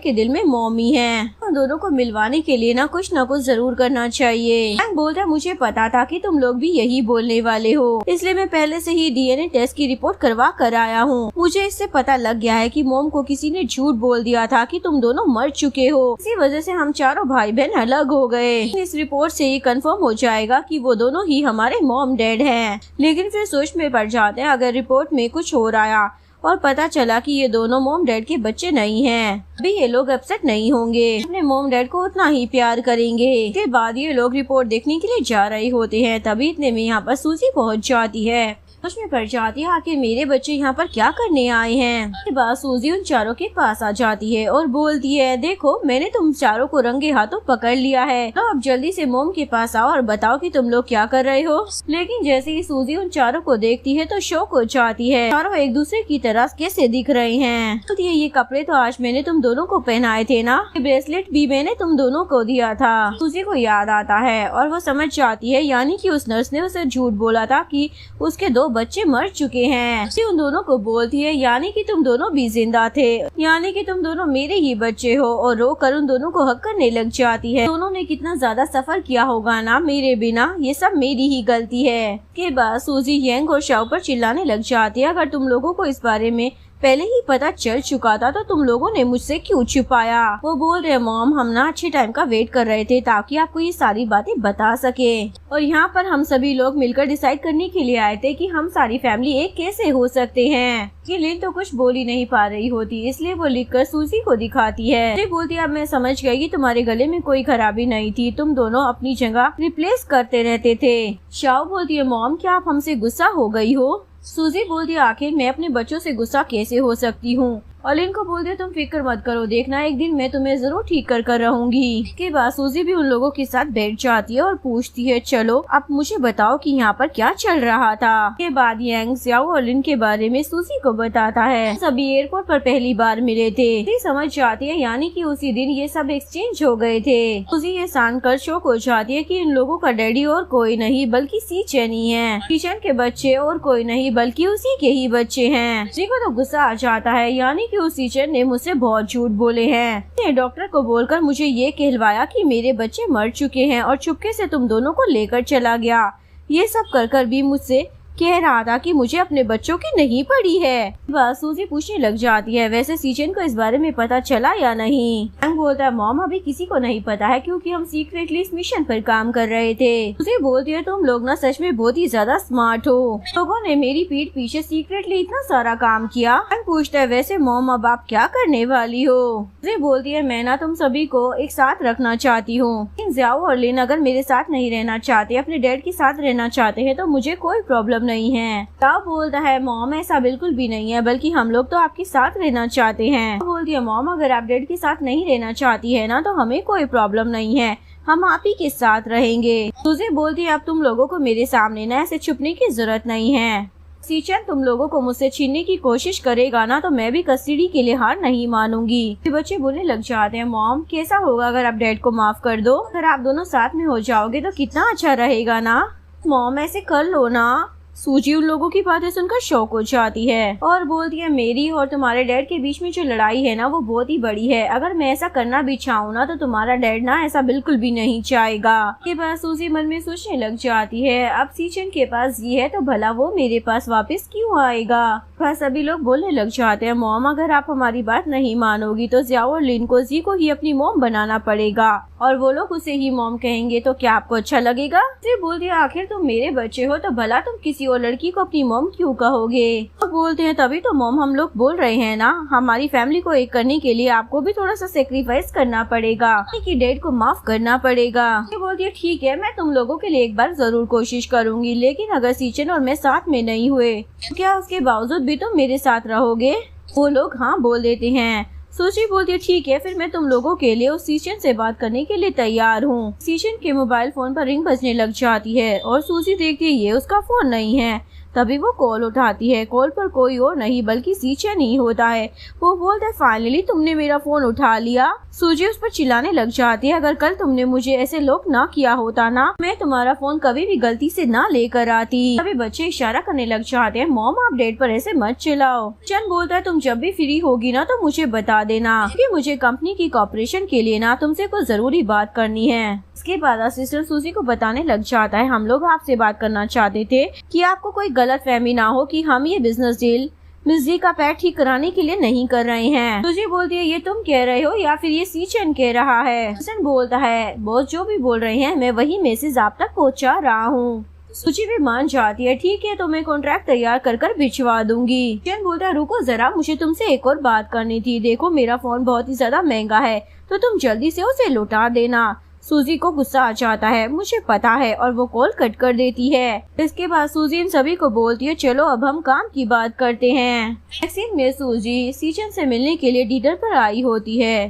[SPEAKER 1] के दिल में मॉमी है, उन दोनों को मिलवाने के लिए ना कुछ जरूर करना चाहिए। बोलता है मुझे पता था कि तुम लोग भी यही बोलने वाले हो, इसलिए मैं पहले से ही डीएनए टेस्ट की रिपोर्ट करवा कर आया हूँ। मुझे इससे पता लग गया है कि मॉम को किसी ने झूठ बोल दिया था कि तुम दोनों मर चुके हो, इसी वजह से हम चारों भाई बहन अलग हो गए। इस रिपोर्ट से ये कंफर्म हो जाएगा कि वो दोनों ही हमारे मॉम डैड हैं। लेकिन फिर सोच में पड़ जाते हैं, अगर रिपोर्ट में कुछ और आया और पता चला कि ये दोनों मॉम डैड के बच्चे नहीं हैं, अभी ये लोग अपसेट नहीं होंगे, अपने मॉम डैड को उतना ही प्यार करेंगे। इसके बाद ये लोग रिपोर्ट देखने के लिए जा रहे होते हैं, तभी इतने में यहाँ पर सूजी पहुँच जाती है। उसमें पड़ जाती है, आखिर मेरे बच्चे यहाँ पर क्या करने आए हैं। उसके बाद सूजी उन चारों के पास आ जाती है और बोलती है, देखो मैंने तुम चारों को रंगे हाथों पकड़ लिया है, तो अब जल्दी से मॉम के पास आओ और बताओ कि तुम लोग क्या कर रहे हो। लेकिन जैसे ही सूजी उन चारों को देखती है तो शौक हो जाती है, चारों एक दूसरे की तरह कैसे दिख रहे हैं। तो ये कपड़े तो आज मैंने तुम दोनों को पहनाए थे ना, ब्रेसलेट भी मैंने तुम दोनों को दिया था। सूजी को याद आता है और वो समझ जाती है, यानी कि उस नर्स ने उसे झूठ बोला था कि उसके दो बच्चे मर चुके हैं। उन दोनों को बोलती है, यानी कि तुम दोनों भी जिंदा थे, यानी कि तुम दोनों मेरे ही बच्चे हो, और रो कर उन दोनों को हक करने लग जाती है। दोनों ने कितना ज्यादा सफर किया होगा ना मेरे बिना, ये सब मेरी ही गलती है। के बाद सूजी यांग और शाओ पर चिल्लाने लग जाती है, अगर तुम लोगों को इस बारे में पहले ही पता चल चुका था तो तुम लोगों ने मुझसे क्यों छुपाया। वो बोल रहे, मॉम हम ना अच्छे टाइम का वेट कर रहे थे ताकि आपको ये सारी बातें बता सके, और यहाँ पर हम सभी लोग मिलकर डिसाइड करने के लिए आए थे कि हम सारी फैमिली एक कैसे हो सकते हैं। ये लिन तो कुछ बोल ही नहीं पा रही होती, इसलिए वो लिखकर सूजी को दिखाती है। ये बोलती है, अब मैं समझ गई कि तुम्हारे गले में कोई खराबी नहीं थी, तुम दोनों अपनी जगह रिप्लेस करते रहते थे। शाओ बोलती है, मॉम क्या आप हमसे गुस्सा हो गई हो। सूजी बोलती है, आखिर मैं अपने बच्चों से गुस्सा कैसे हो सकती हूँ। और लिन को बोलती है, तुम फिक्र मत करो, देखना एक दिन मैं तुम्हें जरूर ठीक कर रहूंगी। के बाद सूजी भी उन लोगों के साथ बैठ जाती है और पूछती है, चलो अब मुझे बताओ कि यहाँ पर क्या चल रहा था। के बाद यांग ज़ियाओ और लिन के बारे में सूजी को बताता है। सभी एयरपोर्ट पर पहली बार मिले थे, समझ जाती है, यानी कि उसी दिन ये सब एक्सचेंज हो गए थे। सूजी ये जान कर शौक हो जाती है कि इन लोगों का डैडी और कोई नहीं बल्कि सीचन ही है। सीचन के बच्चे और कोई नहीं बल्कि उसी के ही बच्चे हैं। सूजी को तो गुस्सा आ जाता है, यानी उस टीचर ने मुझसे बहुत झूठ बोले हैं। डॉक्टर को बोलकर मुझे ये कहलवाया कि मेरे बच्चे मर चुके हैं और चुपके से तुम दोनों को लेकर चला गया। ये सब कर भी मुझसे कह रहा था कि मुझे अपने बच्चों की नहीं पड़ी है। बस सूजी पूछने लग जाती है, वैसे सीचन को इस बारे में पता चला या नहीं। यांग बोलता है, मॉम अभी किसी को नहीं पता है क्योंकि हम सीक्रेटली इस मिशन पर काम कर रहे थे। सूजी बोलती है, तुम लोग ना सच में बहुत ही ज्यादा स्मार्ट हो, लोगों ने मेरी पीठ पीछे सीक्रेटली इतना सारा काम किया। यांग पूछता है, वैसे मॉम अब आप क्या करने वाली हो। सूजी बोलती है, मैं ना तुम सभी को एक साथ रखना चाहती हूँ। ज़ियाओ और लिन अगर मेरे साथ नहीं रहना चाहते, अपने डैड के साथ रहना चाहते हैं तो मुझे कोई प्रॉब्लम नहीं है। ताओ बोलता है, मॉम ऐसा बिल्कुल भी नहीं है, बल्कि हम लोग तो आपके साथ रहना चाहते हैं। बोलती है, मॉम अगर आप डैड के साथ नहीं रहना चाहती है ना तो हमें कोई प्रॉब्लम नहीं है, हम आप ही के साथ रहेंगे। सूजी बोलती है, अब तुम लोगों को मेरे सामने ना ऐसे छुपने की जरूरत नहीं है। सीचन तुम लोगों को मुझसे छीनने की कोशिश करेगा ना तो मैं भी कस्टडी के लिए हार नहीं मानूंगी। बच्चे बोलने लग जाते हैं, मॉम कैसा होगा अगर आप डैड को माफ कर दो, अगर आप दोनों साथ में हो जाओगे तो कितना अच्छा रहेगा ना। मॉम ऐसे कर लो ना। सूजी उन लोगों की बातें सुनकर शॉक हो जाती है और बोलती है मेरी और तुम्हारे डैड के बीच में जो लड़ाई है ना वो बहुत ही बड़ी है। अगर मैं ऐसा करना भी चाहूँ ना तो तुम्हारा डैड ना ऐसा बिल्कुल भी नहीं चाहेगा। के बाद सूजी मन में सोचने लग जाती है अब सीचन के पास ये है तो भला वो मेरे पास वापस क्यों आएगा। बस सभी लोग बोलने लग जाते हैं मॉम अगर आप हमारी बात नहीं मानोगी तो जियाओ और लिन को जी को ही अपनी मॉम बनाना पड़ेगा और वो लोग उसे ही मॉम कहेंगे तो क्या आपको अच्छा लगेगा। जी बोलती है आखिर तुम मेरे बच्चे हो तो भला तुम किसी और लड़की को अपनी मॉम क्यों कहोगे। तो बोलते हैं तभी तो मॉम हम लोग बोल रहे हैं ना हमारी फैमिली को एक करने के लिए आपको भी थोड़ा सा सेक्रीफाइस करना पड़ेगा कि डैड को माफ करना पड़ेगा। ये बोलती है ठीक है मैं तुम लोगों के लिए एक बार जरूर कोशिश करूंगी लेकिन अगर सीचन और मैं साथ में नहीं हुए तो क्या उसके बावजूद भी तुम मेरे साथ रहोगे। वो लोग हाँ बोल देते हैं। सूची बोलती है ठीक है फिर मैं तुम लोगों के लिए उस सीचन से बात करने के लिए तैयार हूँ। सीचन के मोबाइल फोन पर रिंग बजने लग जाती है और सूची देखती है ये उसका फोन नहीं है। तभी वो कॉल उठाती है। कॉल पर कोई और नहीं बल्कि सीचन ही होता है। वो बोलता है फाइनली तुमने मेरा फोन उठा लिया। सूजी उस पर चिल्लाने लग जाती है अगर कल तुमने मुझे ऐसे लॉक ना किया होता ना मैं तुम्हारा फोन कभी भी गलती से ना लेकर आती। तभी बच्चे इशारा करने लग जाते हैं मॉम आप डैड पर ऐसे मत चिल्लाओ। चंद बोलता है तुम जब भी फ्री होगी ना तो मुझे बता देना क्योंकि मुझे कंपनी की कॉर्पोरेशन के लिए ना तुमसे कुछ जरूरी बात करनी है। इसके बाद असिस्टेंट सूजी को बताने लग जाता है हम लोग आपसे बात करना चाहते थे कि आपको कोई गलतफहमी ना हो कि हम ये बिजनेस डील मिस जी का पैर ठीक कराने के लिए नहीं कर रहे हैं। सूजी बोलती है ये तुम कह रहे हो या फिर ये सीचन कह रहा है। सीचन बोलता है बॉस जो भी बोल रहे हैं मैं वही मैसेज आप तक पहुंचा रहा हूँ। सूची भी मान जाती है ठीक है तो मैं कॉन्ट्रैक्ट तैयार कर भिजवा दूंगी। चैन बोलता है रुको जरा मुझे तुमसे एक और बात करनी थी। देखो मेरा फोन बहुत ही ज्यादा महंगा है तो तुम जल्दी से उसे लौटा देना। सूजी को गुस्सा आ जाता है मुझे पता है और वो कॉल कट कर देती है। इसके बाद सूजी इन सभी को बोलती है चलो अब हम काम की बात करते हैं। नेक्स्ट सीन में सूजी सीचन से मिलने के लिए डिनर पर आई होती है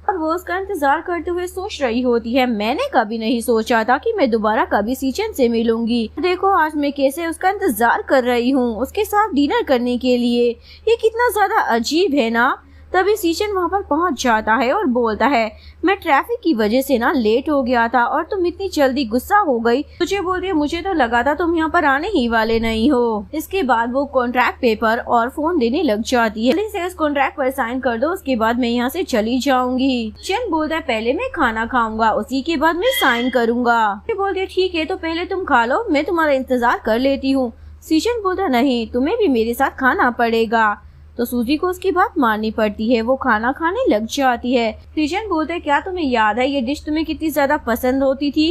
[SPEAKER 1] और वो उसका इंतजार करते हुए सोच रही होती है मैंने कभी नहीं सोचा था कि मैं दोबारा कभी सीचन से मिलूंगी। देखो आज मैं कैसे उसका इंतजार कर रही हूँ उसके साथ डिनर करने के लिए। ये कितना ज्यादा अजीब है ना। तभी सीचन वहाँ पर पहुँच जाता है और बोलता है मैं ट्रैफिक की वजह से ना लेट हो गया था और तुम इतनी जल्दी गुस्सा हो गई। तुझे बोलती है मुझे तो लगा था तुम यहाँ पर आने ही वाले नहीं हो। इसके बाद वो कॉन्ट्रैक्ट पेपर और फोन देने लग जाती है। जल्दी से इस कॉन्ट्रैक्ट पर साइन कर दो उसके बाद मैं यहाँ से चली जाऊंगी। चंद बोलता है पहले मैं खाना खाऊंगा उसी के बाद मैं साइन करूंगा। बोलती है ठीक है तो पहले तुम खा लो मैं तुम्हारा इंतजार कर लेती हूँ। सीचन बोलता नहीं तुम्हें भी मेरे साथ खाना पड़ेगा। तो सूजी को उसकी बात माननी पड़ती है। वो खाना खाने लग जाती है। सीचन बोलते है क्या तुम्हें याद है ये डिश तुम्हें कितनी ज्यादा पसंद होती थी।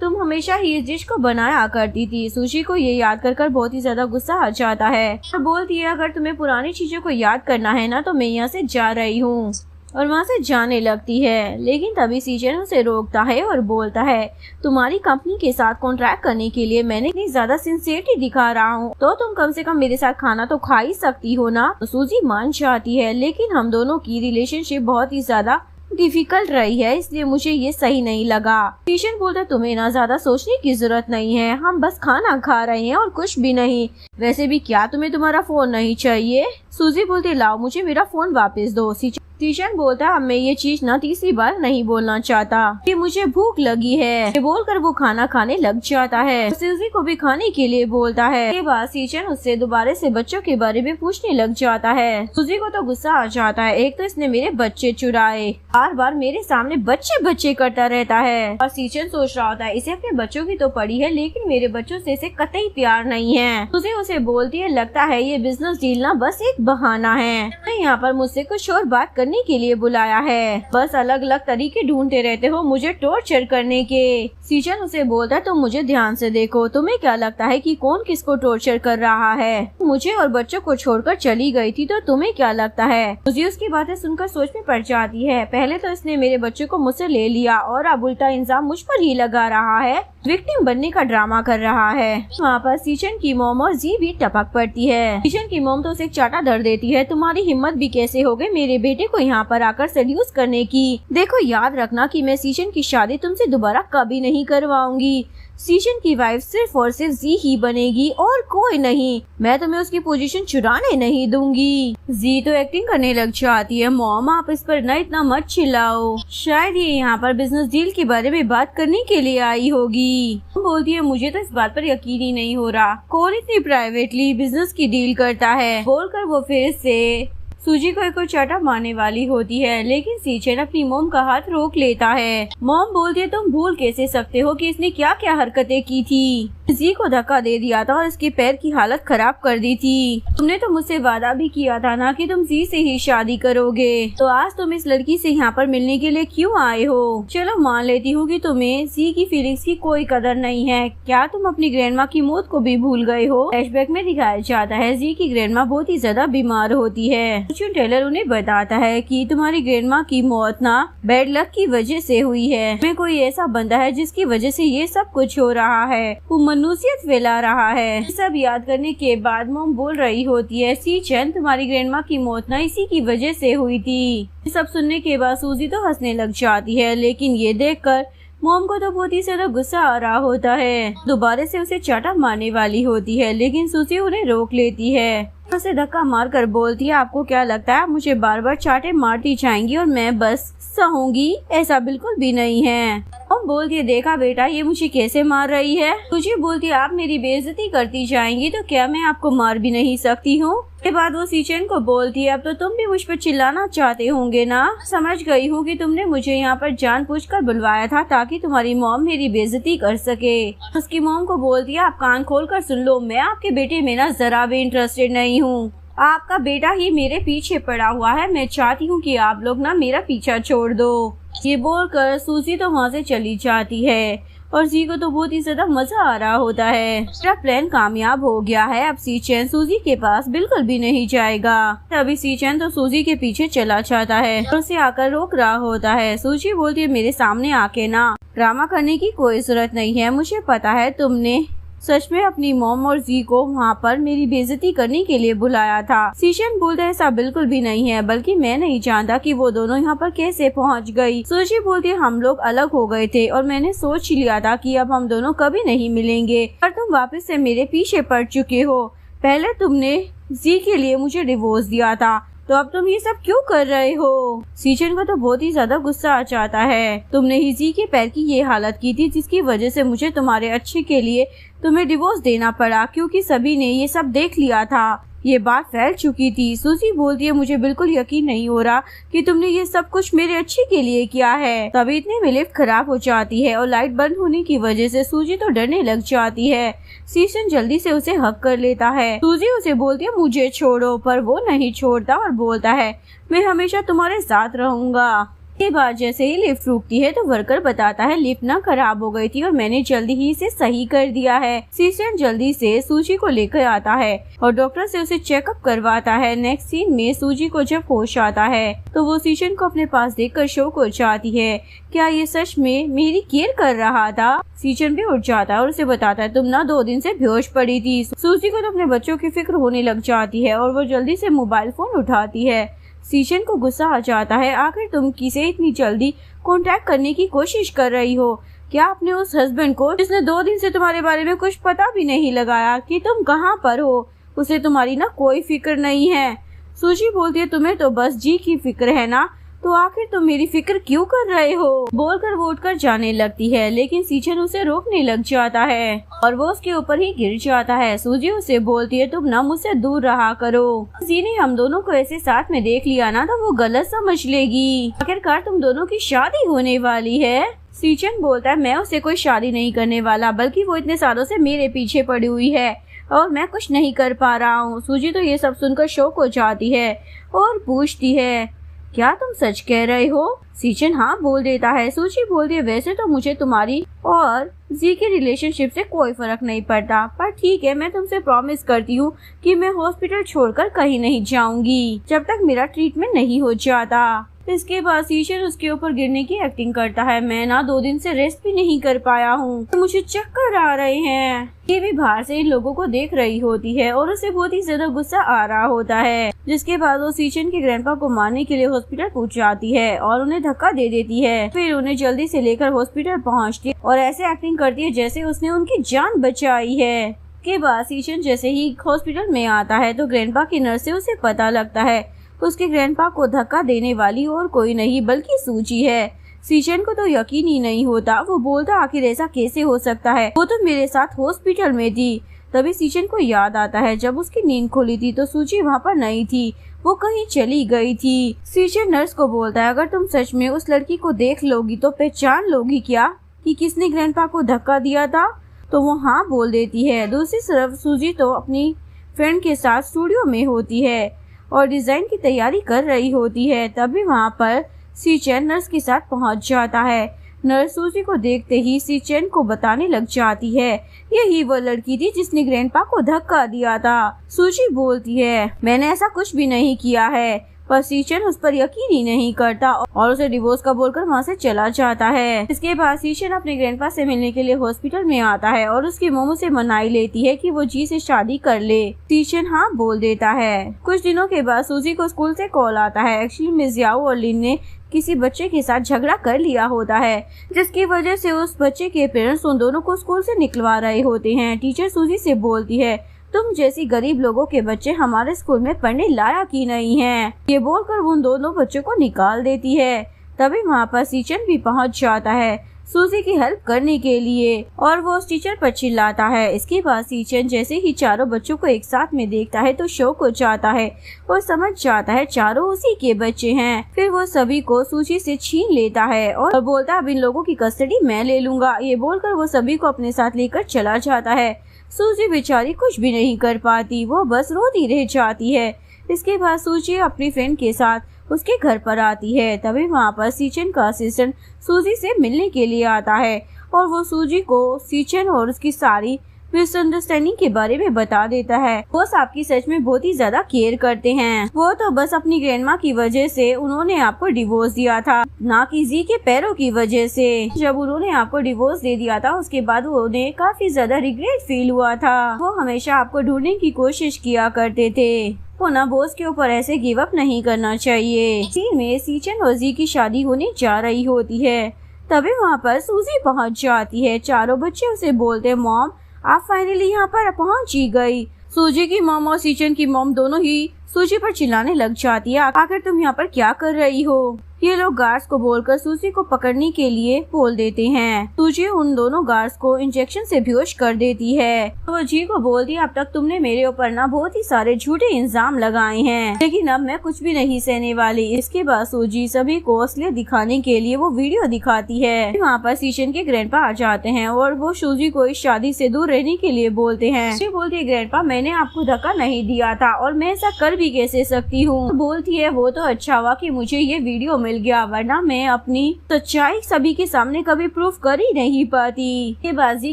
[SPEAKER 1] तुम हमेशा ही इस डिश को बनाया करती थी। सूजी को ये याद कर बहुत ही ज्यादा गुस्सा आ जाता है और बोलती है अगर तुम्हें पुरानी चीजों को याद करना है ना तो मैं यहाँ से जा रही हूँ और वहाँ से जाने लगती है। लेकिन तभी सीचन उसे रोकता है और बोलता है तुम्हारी कंपनी के साथ कॉन्ट्रैक्ट करने के लिए मैंने इतनी ज्यादा सिंसियरिटी दिखा रहा हूँ तो तुम कम से कम मेरे साथ खाना तो खा ही सकती हो ना। तो सूजी मान जाती है लेकिन हम दोनों की रिलेशनशिप बहुत ही ज्यादा डिफिकल्ट रही है इसलिए मुझे ये सही नहीं लगा। सीचन बोलता तुम्हें ना ज्यादा सोचने की जरूरत नहीं है हम बस खाना खा रहे हैं और कुछ भी नहीं। वैसे भी क्या तुम्हें तुम्हारा फोन नहीं चाहिए। सूजी बोलती लाओ मुझे मेरा फोन वापस दो। सीचन बोलता अब मैं ये चीज ना तीसरी बार नहीं बोलना चाहता कि मुझे भूख लगी है। ये बोलकर वो खाना खाने लग जाता है। सूजी को भी खाने के लिए बोलता है। इसके बाद सीचन उससे दोबारा से बच्चों के बारे में पूछने लग जाता है। सूजी को तो गुस्सा आ जाता है एक तो इसने मेरे बच्चे चुराए बार बार मेरे सामने बच्चे बच्चे करता रहता है। और सीचन सोच रहा होता है इसे अपने बच्चों की तो पड़ी है लेकिन मेरे बच्चों से इसे कतई प्यार नहीं है। सूजी उसे बोलती है लगता है ये बिजनेस डील ना बस एक बहाना है। यहाँ पर मुझसे कुछ और बात करने के लिए बुलाया है बस अलग अलग तरीके ढूंढते रहते हो मुझे टॉर्चर करने के। सीचन उसे बोलता है तुम मुझे ध्यान से देखो तुम्हें क्या लगता है कि कौन किसको टॉर्चर कर रहा है। मुझे और बच्चों को छोड़कर चली गई थी तो तुम्हें क्या लगता है। मुझे उसकी बातें सुनकर सोच में पड़ जाती है पहले तो इसने मेरे बच्चों को मुझसे ले लिया और अब उल्टा इल्जाम मुझ पर ही लगा रहा है विक्टिम बनने का ड्रामा कर रहा है। वहाँ पर सीचन की मोम और जी भी टपक पड़ती है। सीचन की मोम तो उसे एक चाटा धर देती है तुम्हारी हिम्मत भी कैसे हो गई मेरे बेटे को यहाँ पर आकर सेड्यूस करने की। देखो याद रखना कि मैं सीजन की शादी तुमसे दोबारा कभी नहीं करवाऊंगी। सीजन की वाइफ सिर्फ और सिर्फ जी ही बनेगी और कोई नहीं। मैं तुम्हें उसकी पोजीशन चुराने नहीं दूंगी। जी तो एक्टिंग करने लग जाती है। मॉम आप इस पर न इतना मत चिल्लाओ, शायद ये यहाँ पर बिजनेस डील के बारे में बात करने के लिए आई होगी। बोलती है मुझे तो इस बात पर यकीन ही नहीं हो रहा, कौन इतनी प्राइवेटली बिजनेस की डील करता है। बोलकर वो फिर से सूजी को एक और चाटा मारने वाली होती है, लेकिन सीचन अपनी मोम का हाथ रोक लेता है। मोम बोलती है तुम भूल कैसे सकते हो कि इसने क्या क्या हरकतें की थी। जी को धक्का दे दिया था और इसके पैर की हालत खराब कर दी थी। तुमने तो मुझसे वादा भी किया था ना कि तुम जी से ही शादी करोगे, तो आज तुम इस लड़की से यहाँ पर मिलने के लिए क्यों आए हो। चलो मान लेती हूँ कि तुम्हें जी की फीलिंग्स की कोई कदर नहीं है। क्या तुम अपनी ग्रैंडमा की मौत को भी भूल गए हो। फ्लैशबैक में दिखाया जाता है जी की ग्रैंडमा बहुत ही ज्यादा बीमार होती है। टेलर उन्हें बताता है कि तुम्हारी ग्रैंडमा की मौत ना बैड लक की वजह से हुई है। में कोई ऐसा बंदा है जिसकी वजह से ये सब कुछ हो रहा है, वो मनुष्यत फैला रहा है। सब याद करने के बाद मोम बोल रही होती है सीचन तुम्हारी ग्रैंडमा की मौत ना इसी की वजह से हुई थी। सब सुनने के बाद सूजी तो हंसने लग जाती है, लेकिन ये देखकर मोम को तो बहुत ही ज्यादा गुस्सा आ रहा होता है। दोबारा से उसे चाटा मारने वाली होती है, लेकिन सूजी उन्हें रोक लेती है। उसे धक्का मारकर बोलती है आपको क्या लगता है मुझे बार बार चाटे मारती जाएंगी और मैं बस सहूंगी। ऐसा बिल्कुल भी नहीं है। मोम बोलती है देखा बेटा ये मुझे कैसे मार रही है। सूजी बोलती है आप मेरी बेइज्जती करती जाएंगी तो क्या मैं आपको मार भी नहीं सकती हूँ। के बाद वो सीचन को बोलती है अब तो तुम भी मुझ पर चिल्लाना चाहते होंगे ना। समझ गई हूँ कि तुमने मुझे यहाँ पर जानबूझकर बुलवाया था ताकि तुम्हारी मॉम मेरी बेइज्जती कर सके। उसकी मॉम को बोलती है आप कान खोल कर सुन लो, मैं आपके बेटे में ना जरा भी इंटरेस्टेड नहीं हूँ। आपका बेटा ही मेरे पीछे पड़ा हुआ है। मैं चाहती हूँ कि आप लोग ना मेरा पीछा छोड़ दो। ये बोलकर सूजी तो वहाँ से चली जाती है और जी को तो बहुत ही ज्यादा मजा आ रहा होता है। मेरा प्लान कामयाब हो गया है। अब सीचन सूजी के पास बिल्कुल भी नहीं जाएगा। अभी सीचन तो सूजी के पीछे चला जाता है और उसे आकर रोक रहा होता है। सूजी बोलती है मेरे सामने आके ना ड्रामा करने की कोई जरूरत नहीं है। मुझे पता है तुमने सच में अपनी मॉम और जी को वहाँ पर मेरी बेइज्जती करने के लिए बुलाया था। सीशन बोलता है ऐसा बिल्कुल भी नहीं है, बल्कि मैं नहीं जानता कि वो दोनों यहाँ पर कैसे पहुँच गई। सूजी बोलती है हम लोग अलग हो गए थे और मैंने सोच लिया था कि अब हम दोनों कभी नहीं मिलेंगे, पर तुम वापस से मेरे पीछे पड़ चुके हो। पहले तुमने जी के लिए मुझे डिवोर्स दिया था, तो अब तुम ये सब क्यों कर रहे हो। सीचन को तो बहुत ही ज्यादा गुस्सा आ जाता है। तुमने ही जी के पैर की ये हालत की थी जिसकी वजह से मुझे तुम्हारे अच्छे के लिए तुम्हें डिवोर्स देना पड़ा, क्योंकि सभी ने ये सब देख लिया था। ये बात फैल चुकी थी। सूजी बोलती है मुझे बिल्कुल यकीन नहीं हो रहा कि तुमने ये सब कुछ मेरे अच्छे के लिए किया है। तभी इतने में लिफ्ट खराब हो जाती है और लाइट बंद होने की वजह से सूजी तो डरने लग जाती है। सीशन जल्दी से उसे हक कर लेता है। सूजी उसे बोलती है मुझे छोड़ो, पर वो नहीं छोड़ता और बोलता है मैं हमेशा तुम्हारे साथ रहूंगा। के बाद जैसे ही लिफ्ट रुकती है तो वर्कर बताता है लिफ्ट ना खराब हो गई थी और मैंने जल्दी ही इसे सही कर दिया है। सीशन जल्दी से सूजी को लेकर आता है और डॉक्टर से उसे चेकअप करवाता है। नेक्स्ट सीन में सूजी को जब होश आता है तो वो सीशन को अपने पास देखकर शौक हो जाती है। क्या ये सच में मेरी केयर कर रहा था। सीशन भी उठ जाता है और उसे बताता है तुम ना 2 दिन से बेहोश पड़ी थी। सूजी को तो अपने बच्चों की फिक्र होने लग जाती है और वो जल्दी से मोबाइल फोन उठाती है। सीशन को गुस्सा आ जाता है, आखिर तुम किसे इतनी जल्दी कांटेक्ट करने की कोशिश कर रही हो। क्या आपने उस हस्बैंड को जिसने 2 दिन से तुम्हारे बारे में कुछ पता भी नहीं लगाया कि तुम कहाँ पर हो, उसे तुम्हारी ना कोई फिक्र नहीं है। सूजी बोलती है तुम्हें तो बस जी की फिक्र है ना, तो आखिर तुम मेरी फिक्र क्यों कर रहे हो। बोलकर वो उठकर जाने लगती है, लेकिन सीचन उसे रोकने लग जाता है और वो उसके ऊपर ही गिर जाता है। सूजी उसे बोलती है तुम ना मुझसे दूर रहा करो। जी ने हम दोनों को ऐसे साथ में देख लिया ना तो वो गलत समझ लेगी। आखिरकार तुम दोनों की शादी होने वाली है। सीचन बोलता है मैं उससे कोई शादी नहीं करने वाला, बल्कि वो इतने सालों से मेरे पीछे पड़ी हुई है और मैं कुछ नहीं कर पा रहा हूँ। सूजी तो ये सब सुनकर शौक हो जाती है और पूछती है क्या तुम सच कह रहे हो। सीचन हाँ बोल देता है। सूजी बोलती है वैसे तो मुझे तुम्हारी और जी के रिलेशनशिप से कोई फर्क नहीं पड़ता, पर ठीक है मैं तुमसे प्रॉमिस करती हूँ कि मैं हॉस्पिटल छोड़कर कहीं नहीं जाऊंगी जब तक मेरा ट्रीटमेंट नहीं हो जाता। इसके बाद सीशन उसके ऊपर गिरने की एक्टिंग करता है। मैं ना 2 दिन से रेस्ट भी नहीं कर पाया हूँ, तो मुझे चक्कर आ रहे हैं। ये भी बाहर से इन लोगों को देख रही होती है और उसे बहुत ही ज्यादा गुस्सा आ रहा होता है। जिसके बाद वो सीशन के ग्रैंडपा को मारने के लिए हॉस्पिटल पहुंच जाती है और उन्हें धक्का दे देती है। फिर उन्हें जल्दी से लेकर हॉस्पिटल पहुंचती है और ऐसे एक्टिंग करती है जैसे उसने उनकी जान बचाई है। के बाद सीशन जैसे ही हॉस्पिटल में आता है तो ग्रैंडपा की नर्स से उसे पता लगता है उसके ग्रैंडपा को धक्का देने वाली और कोई नहीं बल्कि सूजी है। सीशन को तो यकीन ही नहीं होता। वो बोलता आखिर ऐसा कैसे हो सकता है, वो तो मेरे साथ हॉस्पिटल में थी। तभी सीशन को याद आता है जब उसकी नींद खुली थी तो सूजी वहाँ पर नहीं थी, वो कहीं चली गई थी। सीशन नर्स को बोलता है अगर तुम सच में उस लड़की को देख लोगी तो पहचान लोगी क्या कि किसने ग्रैंडपा को धक्का दिया था। तो वो हाँ बोल देती है। दूसरी तरफ सूजी तो अपनी फ्रेंड के साथ स्टूडियो में होती है और डिजाइन की तैयारी कर रही होती है। तभी वहाँ पर सीचेन नर्स के साथ पहुँच जाता है। नर्स सूजी को देखते ही सीचेन को बताने लग जाती है यही वो लड़की थी जिसने ग्रैंडपा को धक्का दिया था। सूजी बोलती है मैंने ऐसा कुछ भी नहीं किया है, पर सीशन उस पर यकीन ही नहीं करता और उसे डिवोर्स का बोलकर वहाँ से चला जाता है। इसके बाद सीशन अपने ग्रैंडपा से मिलने के लिए हॉस्पिटल में आता है और उसकी मोमो से मनाई लेती है कि वो जी से शादी कर ले। सीशन हाँ बोल देता है। कुछ दिनों के बाद सूजी को स्कूल से कॉल आता है। एक्चुअली मिस याओ और लिन ने किसी बच्चे के साथ झगड़ा कर लिया होता है, जिसकी वजह से उस बच्चे के पेरेंट्स उन दोनों को स्कूल से निकलवा रहे होते हैं। टीचर सूजी से बोलती है तुम जैसी गरीब लोगों के बच्चे हमारे स्कूल में पढ़ने लायक ही नहीं हैं। ये बोलकर उन दोनों बच्चों को निकाल देती है। तभी वहाँ पर सीचन भी पहुँच जाता है सूजी की हेल्प करने के लिए और वो उस टीचर पर चिल्लाता है। इसके बाद सीचन जैसे ही चारों बच्चों को एक साथ में देखता है तो शौक हो जाता है और समझ जाता है चारों उसी के बच्चे हैं। फिर वो सभी को सूजी से छीन लेता है और बोलता है अब इन लोगों की कस्टडी मैं ले लूंगा। ये बोलकर वो सभी को अपने साथ लेकर चला जाता है। सूजी बेचारी कुछ भी नहीं कर पाती, वो बस रोती रह जाती है। इसके बाद सूजी अपनी फ्रेंड के साथ उसके घर पर आती है। तभी वहाँ पर सीचन का असिस्टेंट सूजी से मिलने के लिए आता है और वो सूजी को सीचन और उसकी सारी मिसअंडरस्टैंडिंग के बारे में बता देता है। वो आपकी सच में बहुत ही ज्यादा केयर करते हैं। वो तो बस अपनी ग्रैंडमा की वजह से उन्होंने आपको डिवोर्स दिया था, ना कि जी के पैरों की वजह से। जब उन्होंने आपको डिवोर्स दे दिया था उसके बाद उन्हें काफी ज्यादा रिग्रेट फील हुआ था। वो हमेशा आपको ढूंढने की कोशिश किया करते थे। वो ना बॉस के ऊपर ऐसे गिव अप नहीं करना चाहिए। सीन में सीचन और जी की शादी होने जा रही होती है। तभी वहाँ पर सूजी पहुँच जाती है। चारों बच्चे उसे बोलते हैं मॉम आप फाइनली यहाँ पर पहुँच ही गई। सूजी की मॉम और सीचन की मॉम दोनों ही सूजी पर चिल्लाने लग जाती है आखिर तुम यहाँ पर क्या कर रही हो। ये लोग गार्ड्स को बोलकर सूजी को पकड़ने के लिए बोल देते हैं। सूजी उन दोनों गार्ड्स को इंजेक्शन से बेहोश कर देती है। तो वो जी को बोलती है अब तक तुमने मेरे ऊपर ना बहुत ही सारे झूठे इल्जाम लगाए हैं, लेकिन अब मैं कुछ भी नहीं सहने वाली। इसके बाद सूजी सभी को असलियत दिखाने के लिए वो वीडियो दिखाती है। वहाँ पर सीशन के ग्रैंडपा आ जाते हैं और वो सूजी को इस शादी से दूर रहने के लिए बोलते हैं। बोलती है ग्रैंडपा मैंने आपको धक्का नहीं दिया था और मैं ऐसा कर भी कैसे सकती हूँ। बोलती है वो तो अच्छा हुआ कि मुझे ये वीडियो मिल गया, वरना मैं अपनी सच्चाई सभी के सामने कभी प्रूफ कर ही नहीं पाती। ये बाजी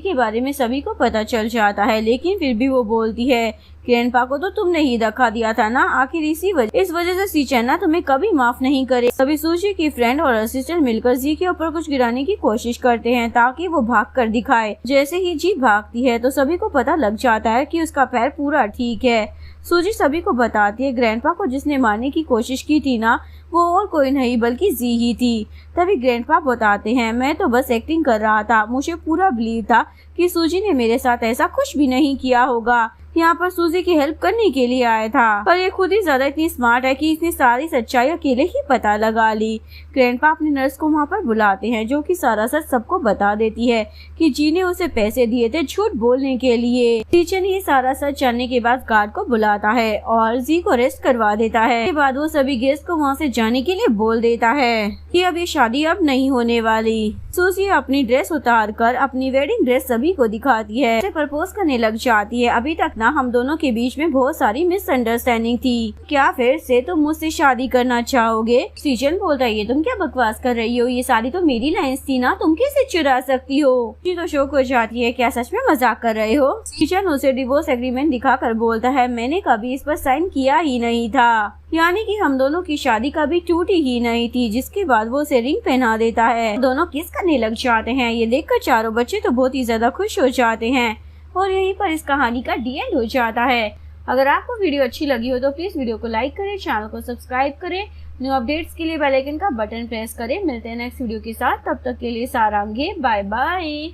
[SPEAKER 1] के बारे में सभी को पता चल जाता है, लेकिन फिर भी वो बोलती है ग्रैंडपा को तो तुमने ही धक्का दिया था ना, आखिर इस वजह से सीचन ना तुम्हें कभी माफ नहीं करे। सभी सूजी की फ्रेंड और असिस्टेंट मिलकर जी के ऊपर कुछ गिराने की कोशिश करते हैं ताकि वो भाग कर दिखाए। जैसे ही जी भागती है तो सभी को पता लग जाता है कि उसका पैर पूरा ठीक है। सूजी सभी को बताती है ग्रैंडपा को जिसने मारने की कोशिश की थी ना वो और कोई नहीं बल्कि जी ही थी। तभी ग्रैंडपा बताते हैं मैं तो बस एक्टिंग कर रहा था, मुझे पूरा बिलीव था कि सूजी ने मेरे साथ ऐसा कुछ भी नहीं किया होगा। यहाँ पर सूजी की हेल्प करने के लिए आया था, पर ये खुद ही ज्यादा इतनी स्मार्ट है कि इसने सारी सच्चाई अकेले ही पता लगा ली। ग्रैंडपा अपनी नर्स को वहाँ पर बुलाते हैं जो कि सारा सच सबको बता देती है कि जी ने उसे पैसे दिए थे झूठ बोलने के लिए। टीचर ये सारा सच जानने के बाद गार्ड को बुलाता है और जी को अरेस्ट करवा देता है। के बाद वो सभी गेस्ट को वहाँ से जाने के लिए बोल देता है कि अब ये शादी अब नहीं होने वाली। सूजी अपनी ड्रेस उतार कर अपनी वेडिंग ड्रेस सभी को दिखाती है, उसे प्रपोज करने लग जाती है। अभी तक ना हम दोनों के बीच में बहुत सारी मिसअंडरस्टैंडिंग थी, क्या फिर से तुम मुझसे शादी करना चाहोगे? सीजन बोलता है ये तुम क्या बकवास कर रही हो, ये सारी तो मेरी लाइंस थी ना, तुम कैसे चुरा सकती हो? जी तो शौक हो जाती है क्या सच में मजाक कर रहे हो? सीजन उसे डिवोर्स एग्रीमेंट दिखाकर बोलता है मैंने कभी इस पर साइन किया ही नहीं था। यानी कि हम दोनों की शादी कभी टूटी ही नहीं थी। जिसके बाद वो उसे रिंग पहना देता है। दोनों किस करने लग जाते हैं। ये देखकर चारों बच्चे तो बहुत ही ज्यादा खुश हो जाते हैं और यहीं पर इस कहानी का डी एंड हो जाता है। अगर आपको वीडियो अच्छी लगी हो तो प्लीज वीडियो को लाइक करें, चैनल को सब्सक्राइब करें, न्यू अपडेट्स के लिए बेल आइकन का बटन प्रेस करें। मिलते हैं नेक्स्ट वीडियो के साथ, तब तक के लिए सारांगे, बाय बाय।